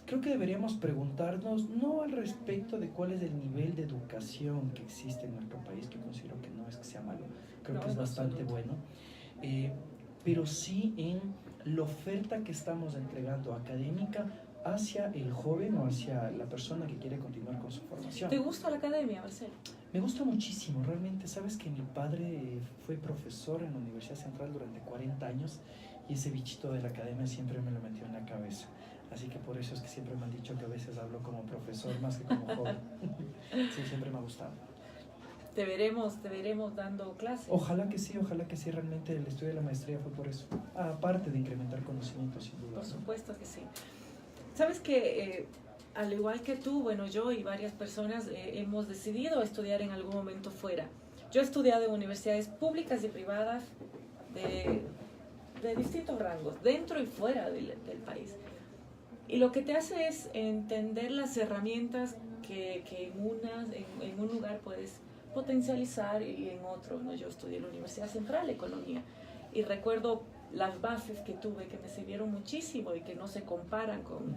Creo que deberíamos preguntarnos no al respecto de cuál es el nivel de educación que existe en nuestro país, que considero que no es que sea malo, creo que es bastante bueno, pero sí en la oferta que estamos entregando académica hacia el joven o hacia la persona que quiere continuar con su formación. ¿Te gusta la academia, Marcelo? Me gusta muchísimo, realmente. Sabes que mi padre fue profesor en la Universidad Central durante 40 años y ese bichito de la academia siempre me lo metió en la cabeza. Así que por eso es que siempre me han dicho que a veces hablo como profesor más que como joven. Sí, siempre me ha gustado. Te veremos dando clases. Ojalá que sí, realmente el estudio de la maestría fue por eso. Aparte de incrementar conocimientos, sin duda. Por supuesto que sí. Sabes que al igual que tú, bueno, yo y varias personas hemos decidido estudiar en algún momento fuera. Yo he estudiado en universidades públicas y privadas de distintos rangos, dentro y fuera del país. Y lo que te hace es entender las herramientas que en un lugar puedes potencializar y en otro, ¿no? Yo estudié en la Universidad Central, Economía, y recuerdo las bases que tuve que me sirvieron muchísimo y que no se comparan con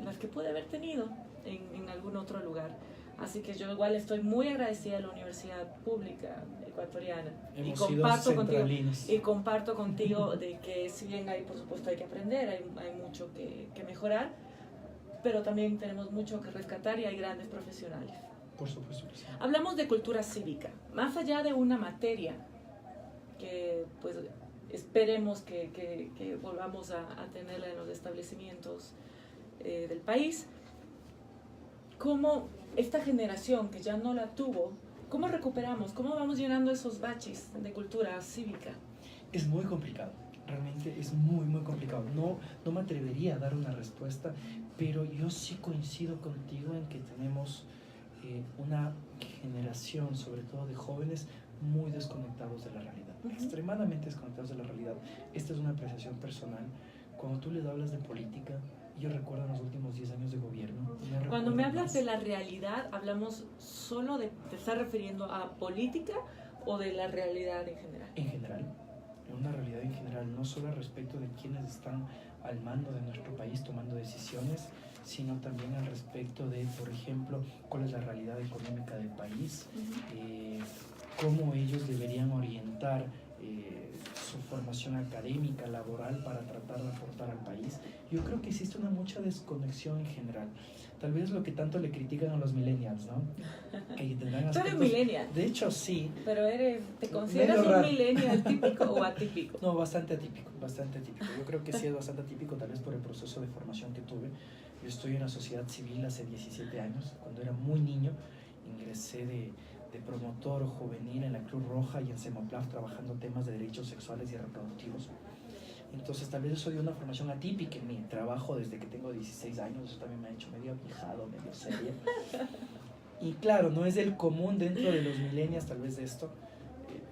las que pude haber tenido en algún otro lugar. Así que yo igual estoy muy agradecida a la Universidad Pública Ecuatoriana y comparto contigo de que si bien hay, por supuesto, hay que aprender, hay mucho que mejorar, pero también tenemos mucho que rescatar y hay grandes profesionales. Por supuesto que sí. Hablamos de cultura cívica, más allá de una materia que pues esperemos que volvamos a tenerla en los establecimientos del país. ¿Cómo esta generación que ya no la tuvo, cómo recuperamos, cómo vamos llenando esos baches de cultura cívica? Es muy complicado, realmente es muy complicado. No me atrevería a dar una respuesta, pero yo sí coincido contigo en que tenemos una generación, sobre todo de jóvenes, muy desconectados de la realidad, extremadamente desconectados de la realidad. Esta es una apreciación personal. Cuando tú les hablas de política, Yo recuerdo en los últimos 10 años de gobierno. Cuando me hablas de la realidad, ¿hablamos solo te estás refiriendo a política o de la realidad en general? En general, en una realidad en general, no solo al respecto de quienes están al mando de nuestro país tomando decisiones, sino también al respecto de, por ejemplo, cuál es la realidad económica del país, cómo ellos deberían orientar su formación académica, laboral, para tratar de aportar al país. Yo creo que existe mucha desconexión en general. Tal vez lo que tanto le critican a los millennials, ¿no? Que tendrán ¿Tú eres millennial? De hecho, sí. ¿Pero te consideras un millennial típico o atípico? No, bastante atípico, bastante atípico. Yo creo que sí es bastante atípico, tal vez por el proceso de formación que tuve. Yo estoy en la sociedad civil hace 17 años. Cuando era muy niño, ingresé de promotor juvenil en la Cruz Roja y en Semoplaf, trabajando temas de derechos sexuales y reproductivos. Entonces tal vez yo soy de una formación atípica en mi trabajo desde que tengo 16 años. Eso también me ha hecho medio viejado, medio serio. Y claro, no es el común dentro de los millennials tal vez de esto.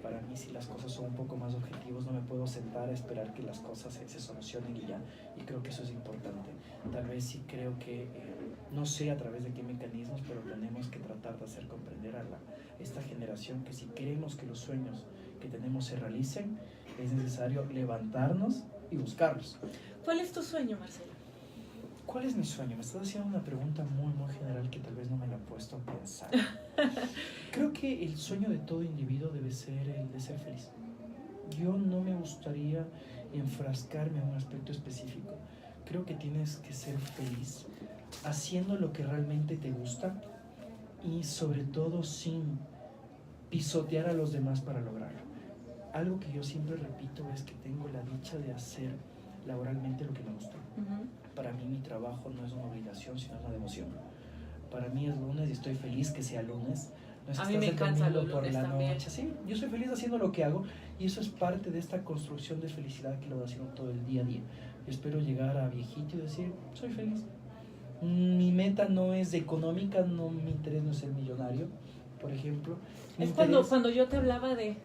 Para mí, si las cosas son un poco más objetivos, no me puedo sentar a esperar que las cosas se solucionen y ya. Y creo que eso es importante. Tal vez sí creo que, no sé a través de qué mecanismos, pero tenemos que tratar de hacer comprender a esta generación que si queremos que los sueños que tenemos se realicen, es necesario levantarnos y buscarlos. ¿Cuál es tu sueño, Marcelo? ¿Cuál es mi sueño? Me estás haciendo una pregunta muy, muy general que tal vez no me la he puesto a pensar. Creo que el sueño de todo individuo debe ser el de ser feliz. Yo no me gustaría enfrascarme en un aspecto específico. Creo que tienes que ser feliz haciendo lo que realmente te gusta y sobre todo sin pisotear a los demás para lograrlo. Algo que yo siempre repito es que tengo la dicha de hacer laboralmente lo que me gusta. Para mí mi trabajo no es una obligación, sino una devoción. Para mí es lunes y estoy feliz que sea lunes. No es que a mí me encanta los lunes también. Sí, yo soy feliz haciendo lo que hago y eso es parte de esta construcción de felicidad que lo voy haciendo todo el día a día. Yo espero llegar a viejito y decir, soy feliz. Mi meta no es económica, no, mi interés no es ser millonario, por ejemplo. Es cuando yo te hablaba de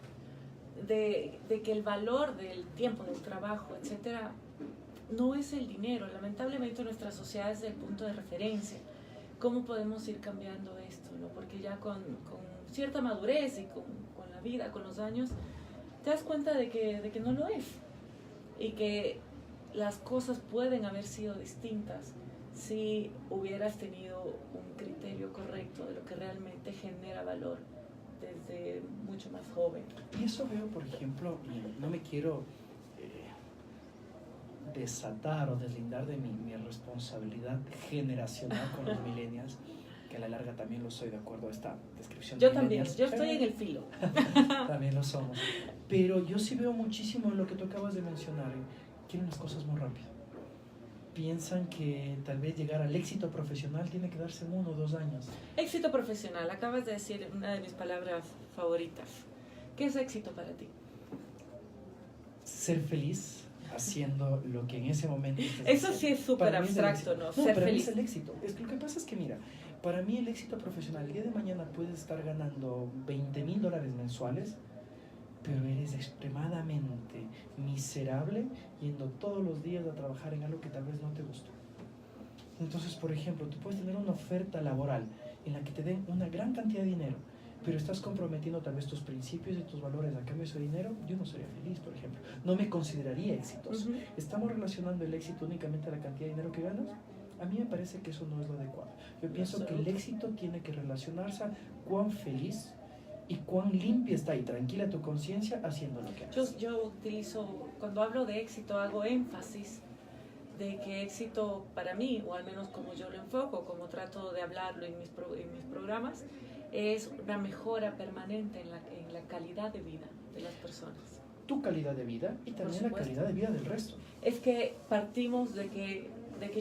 que el valor del tiempo, del trabajo, etcétera, no es el dinero. Lamentablemente nuestra sociedad es el punto de referencia. ¿Cómo podemos ir cambiando esto, ¿no? Porque ya con cierta madurez y con la vida, con los años, te das cuenta de que no lo es. Y que las cosas pueden haber sido distintas si hubieras tenido un criterio correcto de lo que realmente genera valor desde mucho más joven. Y eso veo, por ejemplo, no me quiero desatar o deslindar de mi responsabilidad generacional con los millennials, que a la larga también lo soy, de acuerdo a esta descripción. Yo también, yo estoy en el filo. También lo somos. Pero yo sí veo muchísimo lo que tú acabas de mencionar. Quieren las cosas muy rápido. Piensan que tal vez llegar al éxito profesional tiene que darse en 1 o 2 años. Éxito profesional, acabas de decir una de mis palabras favoritas. ¿Qué es éxito para ti? Ser feliz haciendo lo que en ese momento... Eso sí es súper abstracto, ¿no? Ser para feliz. Mí es el éxito. Lo que pasa es que, mira, para mí el éxito profesional, el día de mañana puedes estar ganando $20,000 mensuales, pero eres extremadamente miserable yendo todos los días a trabajar en algo que tal vez no te gusta. Entonces, por ejemplo, tú puedes tener una oferta laboral en la que te den una gran cantidad de dinero, pero estás comprometiendo tal vez tus principios y tus valores a cambio de ese dinero. Yo no sería feliz, por ejemplo. No me consideraría exitoso. ¿Estamos relacionando el éxito únicamente a la cantidad de dinero que ganas? A mí me parece que eso no es lo adecuado. Yo pienso que el éxito tiene que relacionarse a cuán feliz y cuán limpia está y tranquila tu conciencia haciendo lo que haces. Yo utilizo, cuando hablo de éxito, hago énfasis de que éxito para mí, o al menos como yo lo enfoco, como trato de hablarlo en mis programas, es una mejora permanente en la calidad de vida de las personas. Tu calidad de vida y también la calidad de vida del resto. Es que partimos de que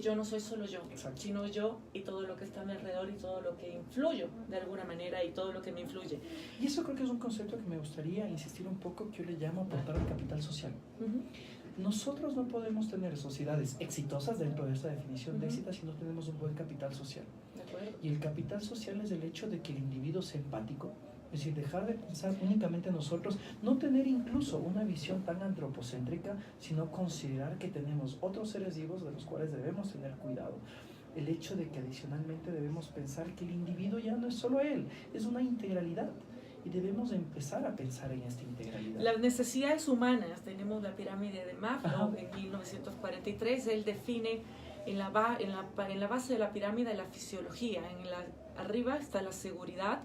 yo no soy solo yo, Exacto, sino yo y todo lo que está a mi alrededor y todo lo que influyo de alguna manera y todo lo que me influye. Y eso creo que es un concepto que me gustaría insistir un poco, que yo le llamo aportar al capital social. Nosotros no podemos tener sociedades exitosas dentro de esta definición de éxito si no tenemos un buen capital social. ¿De acuerdo? Y el capital social es el hecho de que el individuo sea empático, Es decir, dejar de pensar únicamente en nosotros, no tener incluso una visión tan antropocéntrica, sino considerar que tenemos otros seres vivos de los cuales debemos tener cuidado. El hecho de que adicionalmente debemos pensar que el individuo ya no es solo él, es una integralidad. Y debemos empezar a pensar en esta integralidad. Las necesidades humanas, tenemos la pirámide de Maslow en 1943, él define en la base de la pirámide la fisiología, arriba está la seguridad,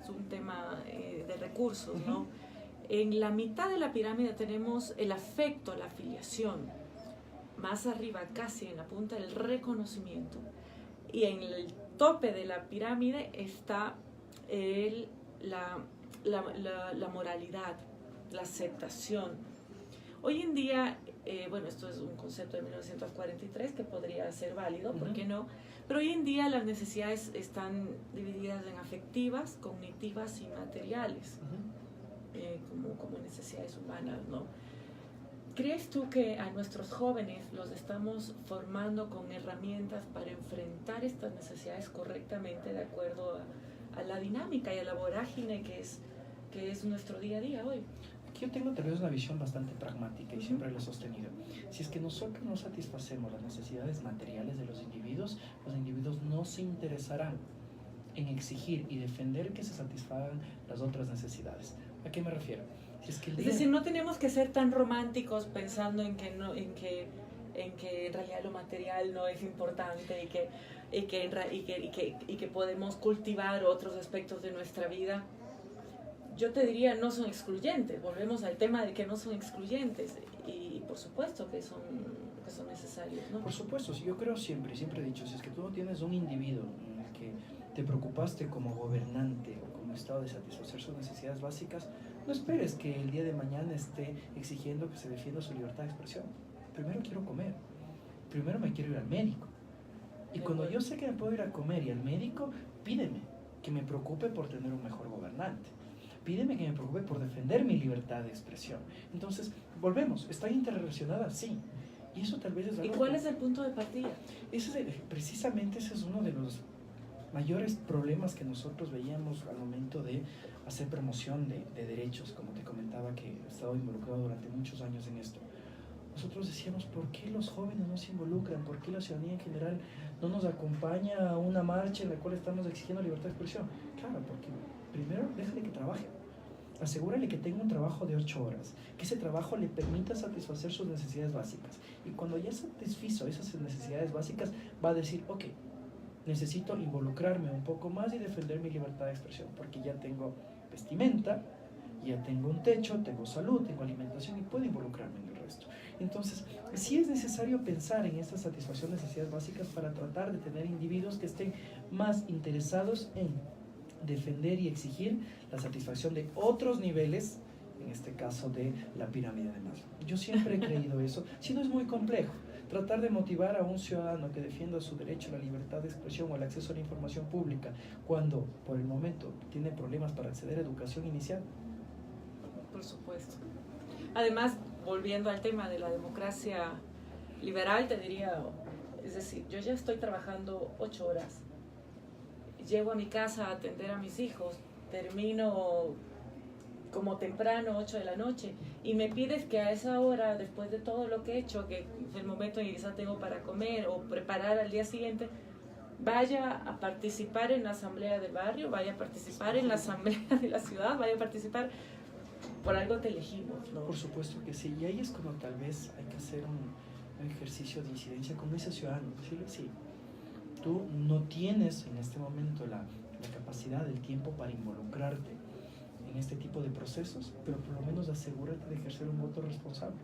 es un tema de recursos, ¿no? En la mitad de la pirámide tenemos el afecto, la afiliación, más arriba, casi en la punta, el reconocimiento, y en el tope de la pirámide está la moralidad, la aceptación. Hoy en día, bueno, esto es un concepto de 1943 que podría ser válido, ¿por qué no? Pero hoy en día las necesidades están divididas en afectivas, cognitivas y materiales, como necesidades humanas, ¿no? ¿Crees tú que a nuestros jóvenes los estamos formando con herramientas para enfrentar estas necesidades correctamente de acuerdo a la dinámica y a la vorágine que es nuestro día a día hoy? Aquí yo tengo tal vez una visión bastante pragmática y siempre lo he sostenido. Si es que nosotros no satisfacemos las necesidades materiales de los individuos no se interesarán en exigir y defender que se satisfagan las otras necesidades. ¿A qué me refiero? Es decir, no tenemos que ser tan románticos pensando en que en realidad lo material no es importante y que podemos cultivar otros aspectos de nuestra vida. Yo te diría, no son excluyentes. Volvemos al tema de que no son excluyentes y por supuesto que son necesarios, ¿no? Por supuesto, yo creo siempre he dicho, si es que tú no tienes un individuo en el que te preocupaste como gobernante o como Estado de satisfacer sus necesidades básicas, no esperes que el día de mañana esté exigiendo que se defienda su libertad de expresión. Primero quiero comer, primero me quiero ir al médico. Y cuando yo sé que me puedo ir a comer y al médico, pídeme que me preocupe por tener un mejor gobernante. Pídeme que me preocupe por defender mi libertad de expresión. Entonces, volvemos, ¿está interrelacionada? Sí. Y eso tal vez es algo. ¿Y cuál es el punto de partida? Precisamente ese es uno de los mayores problemas que nosotros veíamos al momento de hacer promoción de derechos, como te comentaba que he estado involucrado durante muchos años en esto. Nosotros decíamos, ¿por qué los jóvenes no se involucran? ¿Por qué la ciudadanía en general no nos acompaña a una marcha en la cual estamos exigiendo libertad de expresión? Claro, porque primero déjale que trabaje. Asegúrale que tenga un trabajo de 8 horas, que ese trabajo le permita satisfacer sus necesidades básicas. Y cuando ya satisfizo esas necesidades básicas, va a decir, ok, necesito involucrarme un poco más y defender mi libertad de expresión, porque ya tengo vestimenta, ya tengo un techo, tengo salud, tengo alimentación y puedo involucrarme en el resto. Entonces, sí es necesario pensar en esta satisfacción de necesidades básicas para tratar de tener individuos que estén más interesados en defender y exigir la satisfacción de otros niveles, en este caso de la pirámide de Maslow. Yo siempre he creído eso, si no es muy complejo. Tratar de motivar a un ciudadano que defienda su derecho a la libertad de expresión o el acceso a la información pública cuando, por el momento, tiene problemas para acceder a educación inicial. Por supuesto. Además, volviendo al tema de la democracia liberal, te diría, es decir, yo ya estoy trabajando 8 horas, llego a mi casa a atender a mis hijos, termino como temprano, 8 de la noche, y me pides que a esa hora, después de todo lo que he hecho, que es el momento en que quizás tengo para comer o preparar al día siguiente, vaya a participar en la asamblea del barrio, vaya a participar en la asamblea de la ciudad, vaya a participar, por algo te elegimos, ¿no? Por supuesto que sí, y ahí es como tal vez hay que hacer un ejercicio de incidencia con ese ciudadano, decirle, sí, tú no tienes en este momento la capacidad, el tiempo para involucrarte en este tipo de procesos, pero por lo menos asegúrate de ejercer un voto responsable.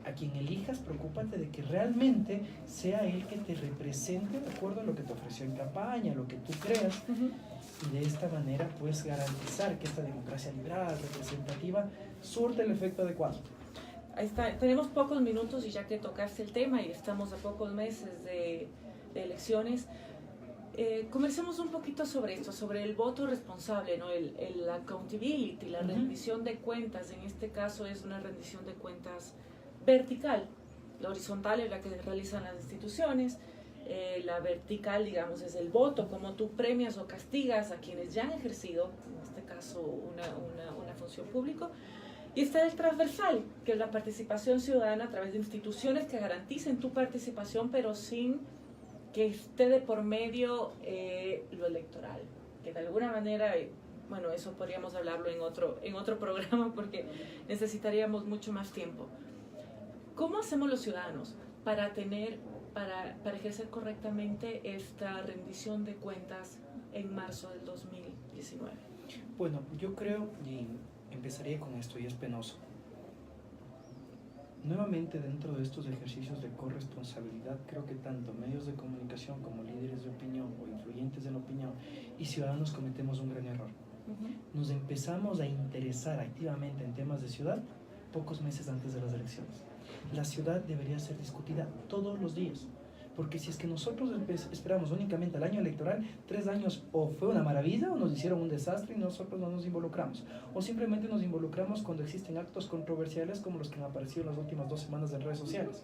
A quien elijas, preocúpate de que realmente sea él que te represente de acuerdo a lo que te ofreció en campaña, lo que tú creas, y de esta manera puedes garantizar que esta democracia liberal, representativa, surte el efecto adecuado. Ahí está. Tenemos pocos minutos y ya que tocaste el tema y estamos a pocos meses de elecciones, conversemos un poquito sobre esto, sobre el voto responsable, ¿no? El accountability, la rendición de cuentas. En este caso es una rendición de cuentas vertical. La horizontal es la que realizan las instituciones, la vertical, digamos, es el voto, como tú premias o castigas a quienes ya han ejercido, en este caso caso una función pública. Y está el transversal, que es la participación ciudadana a través de instituciones que garanticen tu participación, pero sin que esté de por medio lo electoral, que de alguna manera, bueno, eso podríamos hablarlo en otro programa porque necesitaríamos mucho más tiempo. ¿Cómo hacemos los ciudadanos para ejercer correctamente esta rendición de cuentas en marzo del 2019? Bueno, yo creo, y empezaría con esto, y es penoso. Nuevamente, dentro de estos ejercicios de corresponsabilidad, creo que tanto medios de comunicación como líderes de opinión o influyentes de la opinión y ciudadanos cometemos un gran error. Nos empezamos a interesar activamente en temas de ciudad pocos meses antes de las elecciones. La ciudad debería ser discutida todos los días, porque si es que nosotros esperamos únicamente al año electoral, 3 años o fue una maravilla o nos hicieron un desastre y nosotros no nos involucramos, o simplemente nos involucramos cuando existen actos controversiales como los que han aparecido en las últimas 2 semanas en redes sociales,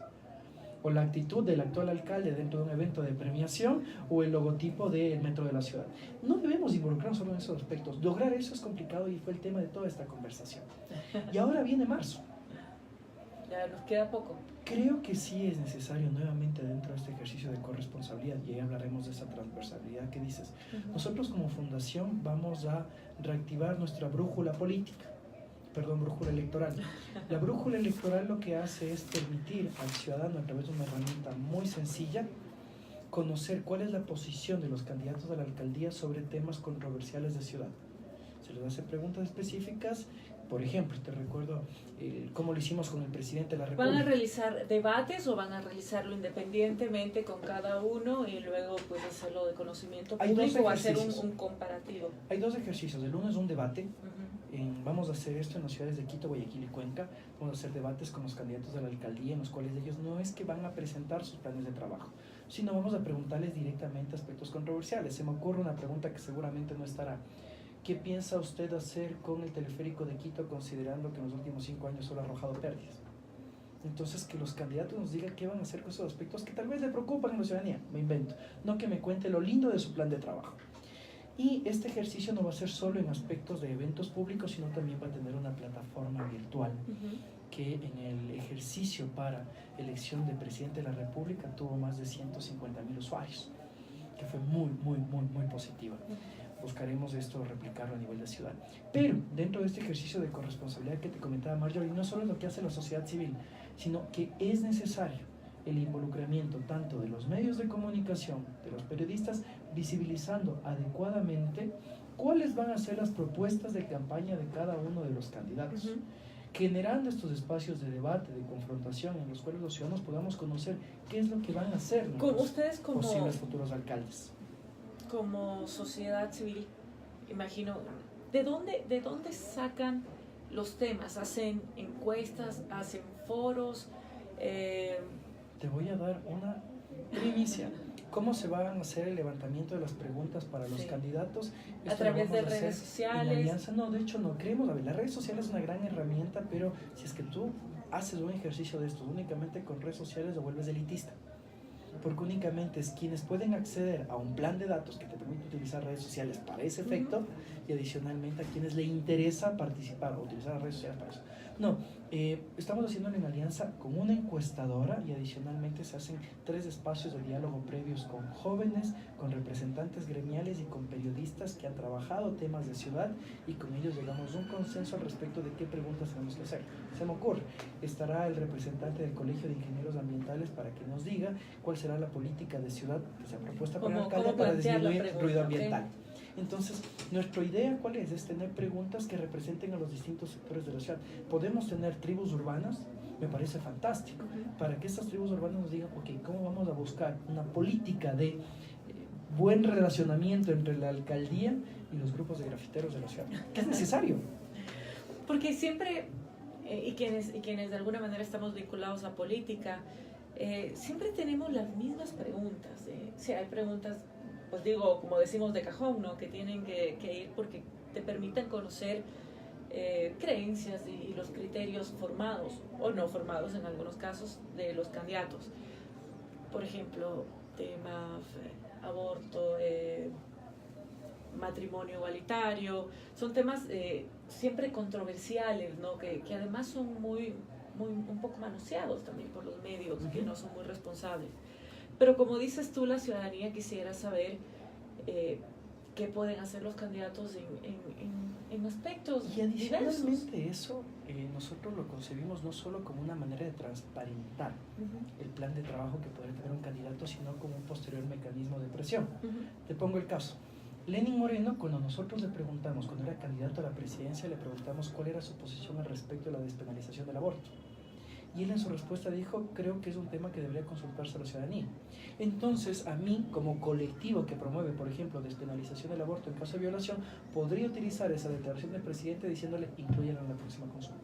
o la actitud del actual alcalde dentro de un evento de premiación, o el logotipo del metro de la ciudad. No debemos involucrarnos solo en esos aspectos. Lograr eso es complicado y fue el tema de toda esta conversación. Y ahora viene marzo. Ya nos queda poco. Creo que sí es necesario nuevamente dentro de este ejercicio de corresponsabilidad, y ahí hablaremos de esa transversalidad que dices. Nosotros como fundación vamos a reactivar nuestra brújula electoral. La brújula electoral lo que hace es permitir al ciudadano, a través de una herramienta muy sencilla, conocer cuál es la posición de los candidatos a la alcaldía sobre temas controversiales de ciudad. Se les hace preguntas específicas. Por ejemplo, te recuerdo cómo lo hicimos con el presidente de la República. ¿Van a realizar debates o van a realizarlo independientemente con cada uno y luego pues hacerlo de conocimiento público o hacer un comparativo? Hay 2 ejercicios. El uno es un debate. Vamos a hacer esto en las ciudades de Quito, Guayaquil y Cuenca. Vamos a hacer debates con los candidatos a la alcaldía, en los cuales ellos no es que van a presentar sus planes de trabajo, sino vamos a preguntarles directamente aspectos controversiales. Se me ocurre una pregunta que seguramente no estará. ¿Qué piensa usted hacer con el teleférico de Quito, considerando que en los últimos 5 años solo ha arrojado pérdidas? Entonces, que los candidatos nos digan qué van a hacer con esos aspectos que tal vez le preocupan a la ciudadanía. Me invento. No que me cuente lo lindo de su plan de trabajo. Y este ejercicio no va a ser solo en aspectos de eventos públicos, sino también va a tener una plataforma virtual que en el ejercicio para elección de presidente de la República tuvo más de 150,000 usuarios, que fue muy positiva. Buscaremos esto, replicarlo a nivel de ciudad. Pero dentro de este ejercicio de corresponsabilidad que te comentaba Marjorie, no solo es lo que hace la sociedad civil, sino que es necesario el involucramiento tanto de los medios de comunicación, de los periodistas, visibilizando adecuadamente cuáles van a ser las propuestas de campaña de cada uno de los candidatos, generando estos espacios de debate, de confrontación, en los cuales los ciudadanos podamos conocer qué es lo que van a hacer ustedes como posibles futuros alcaldes. Como sociedad civil, imagino, ¿de dónde sacan los temas? ¿Hacen encuestas? ¿Hacen foros? Te voy a dar una primicia. ¿Cómo se van a hacer el levantamiento de las preguntas para los candidatos? ¿A través de redes sociales? En alianza, no, de hecho no, creemos, a ver, las redes sociales es una gran herramienta, pero si es que tú haces un ejercicio de estos únicamente con redes sociales, lo vuelves elitista. Porque únicamente es quienes pueden acceder a un plan de datos que te permite utilizar redes sociales para ese efecto, y adicionalmente a quienes le interesa participar o utilizar las redes sociales para eso. No, estamos haciéndolo en alianza con una encuestadora, y adicionalmente se hacen 3 espacios de diálogo previos con jóvenes, con representantes gremiales y con periodistas que han trabajado temas de ciudad, y con ellos llegamos a un consenso al respecto de qué preguntas tenemos que hacer. Se me ocurre, estará el representante del Colegio de Ingenieros Ambientales para que nos diga cuál será la política de ciudad que se ha propuesto por el alcalde para disminuir el ruido ambiental. Entonces, nuestra idea, ¿cuál es? Es tener preguntas que representen a los distintos sectores de la ciudad. Podemos tener tribus urbanas, me parece fantástico, para que estas tribus urbanas nos digan, ok, ¿cómo vamos a buscar una política de buen relacionamiento entre la alcaldía y los grupos de grafiteros de la ciudad? ¿Qué es necesario? Porque siempre, y quienes de alguna manera estamos vinculados a política, siempre tenemos las mismas preguntas. Sí, hay preguntas, pues digo, como decimos, de cajón, ¿no? Que tienen que ir porque te permiten conocer creencias y los criterios formados o no formados en algunos casos de los candidatos. Por ejemplo, temas aborto, matrimonio igualitario, son temas siempre controversiales, ¿no? Que además son un poco manoseados también por los medios, que no son muy responsables. Pero como dices tú, la ciudadanía quisiera saber qué pueden hacer los candidatos en aspectos y adicionalmente diversos. eso, nosotros lo concebimos no solo como una manera de transparentar el plan de trabajo que podría tener un candidato, sino como un posterior mecanismo de presión. Te pongo el caso. Lenín Moreno, cuando nosotros le preguntamos, cuando era candidato a la presidencia, le preguntamos cuál era su posición al respecto de la despenalización del aborto. Y él en su respuesta dijo, creo que es un tema que debería consultarse a la ciudadanía. Entonces, a mí, como colectivo que promueve, por ejemplo, despenalización del aborto en caso de violación, podría utilizar esa declaración del presidente diciéndole, incluyan en la próxima consulta.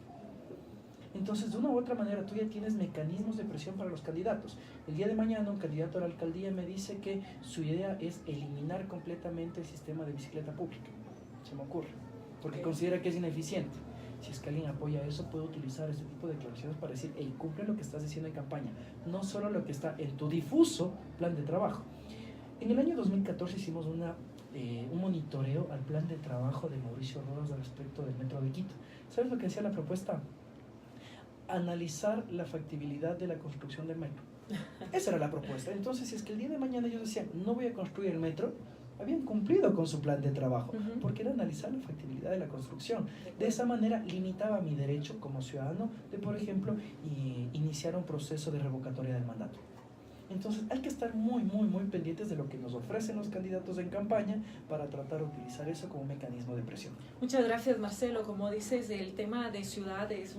Entonces, de una u otra manera, tú ya tienes mecanismos de presión para los candidatos. El día de mañana, un candidato a la alcaldía me dice que su idea es eliminar completamente el sistema de bicicleta pública. Se me ocurre. Porque considera que es ineficiente. Si es que alguien apoya eso, puede utilizar este tipo de declaraciones para decir, hey, cumple lo que estás diciendo en campaña, no solo lo que está en tu difuso plan de trabajo. En el año 2014 hicimos un monitoreo al plan de trabajo de Mauricio Rodas respecto del metro de Quito. ¿Sabes lo que decía la propuesta? Analizar la factibilidad de la construcción del metro. Esa era la propuesta. Entonces, si es que el día de mañana ellos decían, no voy a construir el metro, habían cumplido con su plan de trabajo, porque era analizar la factibilidad de la construcción. De esa manera limitaba mi derecho como ciudadano de, por ejemplo, iniciar un proceso de revocatoria del mandato. Entonces hay que estar muy pendientes de lo que nos ofrecen los candidatos en campaña para tratar de utilizar eso como un mecanismo de presión. Muchas gracias, Marcelo. Como dices, el tema de ciudad es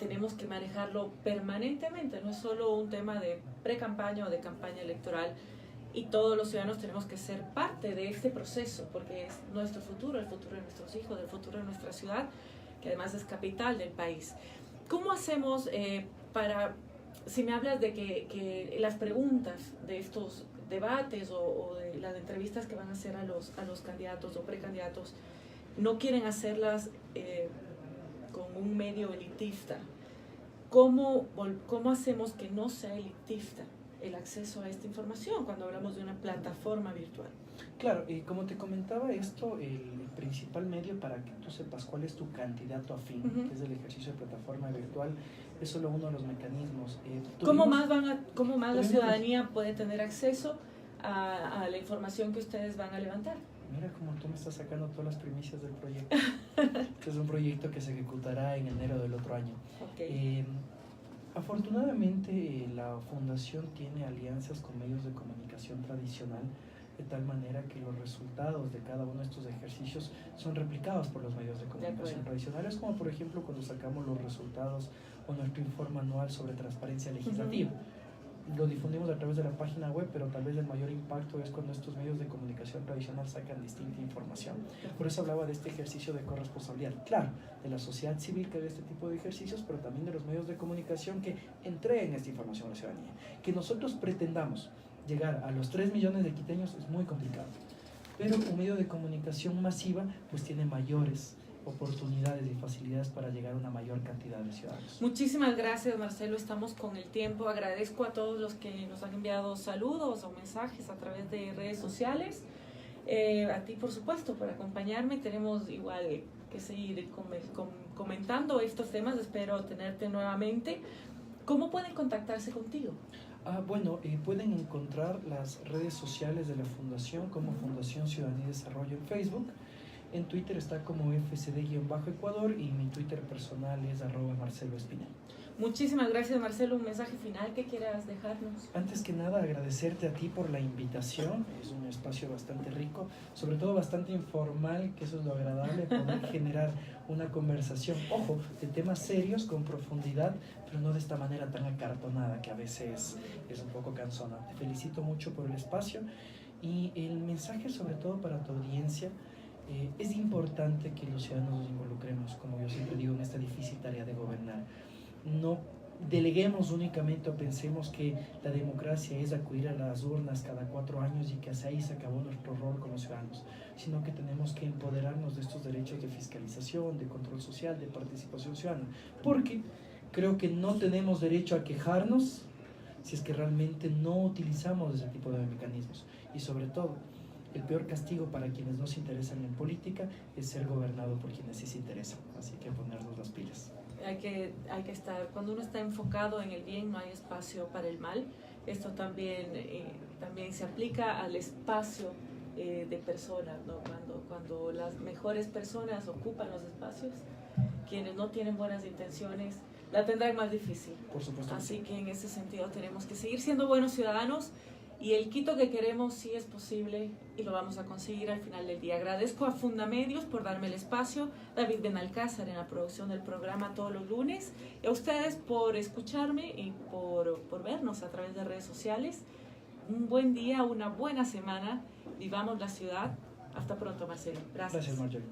tenemos que manejarlo permanentemente, no es solo un tema de pre-campaña o de campaña electoral, y todos los ciudadanos tenemos que ser parte de este proceso, porque es nuestro futuro, el futuro de nuestros hijos, el futuro de nuestra ciudad, que además es capital del país. ¿Cómo hacemos si me hablas de que las preguntas de estos debates o de las entrevistas que van a hacer a los candidatos o precandidatos, no quieren hacerlas con un medio elitista? ¿Cómo hacemos que no sea elitista el acceso a esta información cuando hablamos de una plataforma virtual? Claro, y como te comentaba esto, el principal medio para que tú sepas cuál es tu candidato afín, que es el ejercicio de plataforma virtual, es solo uno de los mecanismos. ¿Cómo más la ciudadanía puede tener acceso a la información que ustedes van a levantar? Mira cómo tú me estás sacando todas las primicias del proyecto. Este es un proyecto que se ejecutará en enero del otro año. Okay. Afortunadamente la fundación tiene alianzas con medios de comunicación tradicional, de tal manera que los resultados de cada uno de estos ejercicios son replicados por los medios de comunicación tradicionales, como por ejemplo cuando sacamos los resultados o nuestro informe anual sobre transparencia legislativa. Lo difundimos a través de la página web, pero tal vez el mayor impacto es cuando estos medios de comunicación tradicional sacan distinta información. Por eso hablaba de este ejercicio de corresponsabilidad, claro, de la sociedad civil que haga este tipo de ejercicios, pero también de los medios de comunicación que entreguen esta información a la ciudadanía. Que nosotros pretendamos llegar a los 3 millones de quiteños es muy complicado, pero un medio de comunicación masiva pues tiene mayores oportunidades y facilidades para llegar a una mayor cantidad de ciudadanos. Muchísimas gracias, Marcelo, estamos con el tiempo. Agradezco a todos los que nos han enviado saludos o mensajes a través de redes sociales, a ti por supuesto por acompañarme. Tenemos igual que seguir comentando estos temas, espero tenerte nuevamente. ¿Cómo pueden contactarse contigo? Bueno, pueden encontrar las redes sociales de la Fundación como Fundación Ciudadanía y Desarrollo en Facebook. En Twitter está como FCD-Ecuador y mi Twitter personal es @MarceloEspinel. Muchísimas gracias, Marcelo. ¿Un mensaje final que quieras dejarnos? Antes que nada, agradecerte a ti por la invitación. Es un espacio bastante rico, sobre todo bastante informal, que eso es lo agradable, poder generar una conversación, ojo, de temas serios con profundidad, pero no de esta manera tan acartonada que a veces es un poco cansona. Te felicito mucho por el espacio y el mensaje sobre todo para tu audiencia. Es importante que los ciudadanos nos involucremos, como yo siempre digo, en esta difícil tarea de gobernar. No deleguemos únicamente o pensemos que la democracia es acudir a las urnas cada 4 años y que hasta ahí se acabó nuestro rol como ciudadanos, sino que tenemos que empoderarnos de estos derechos de fiscalización, de control social, de participación ciudadana, porque creo que no tenemos derecho a quejarnos si es que realmente no utilizamos ese tipo de mecanismos. Y sobre todo, el peor castigo para quienes no se interesan en política es ser gobernado por quienes sí se interesan. Así que ponernos las pilas. Hay que estar, cuando uno está enfocado en el bien, no hay espacio para el mal. Esto también se aplica al espacio de personas, ¿no? Cuando las mejores personas ocupan los espacios, quienes no tienen buenas intenciones la tendrán más difícil. Por supuesto. Así que en ese sentido tenemos que seguir siendo buenos ciudadanos, y el Quito que queremos sí es posible y lo vamos a conseguir al final del día. Agradezco a Fundamedios por darme el espacio, David Benalcázar en la producción del programa todos los lunes, y a ustedes por escucharme y por vernos a través de redes sociales. Un buen día, una buena semana, vivamos la ciudad. Hasta pronto, Marcelo. Gracias. Gracias, Marjorie.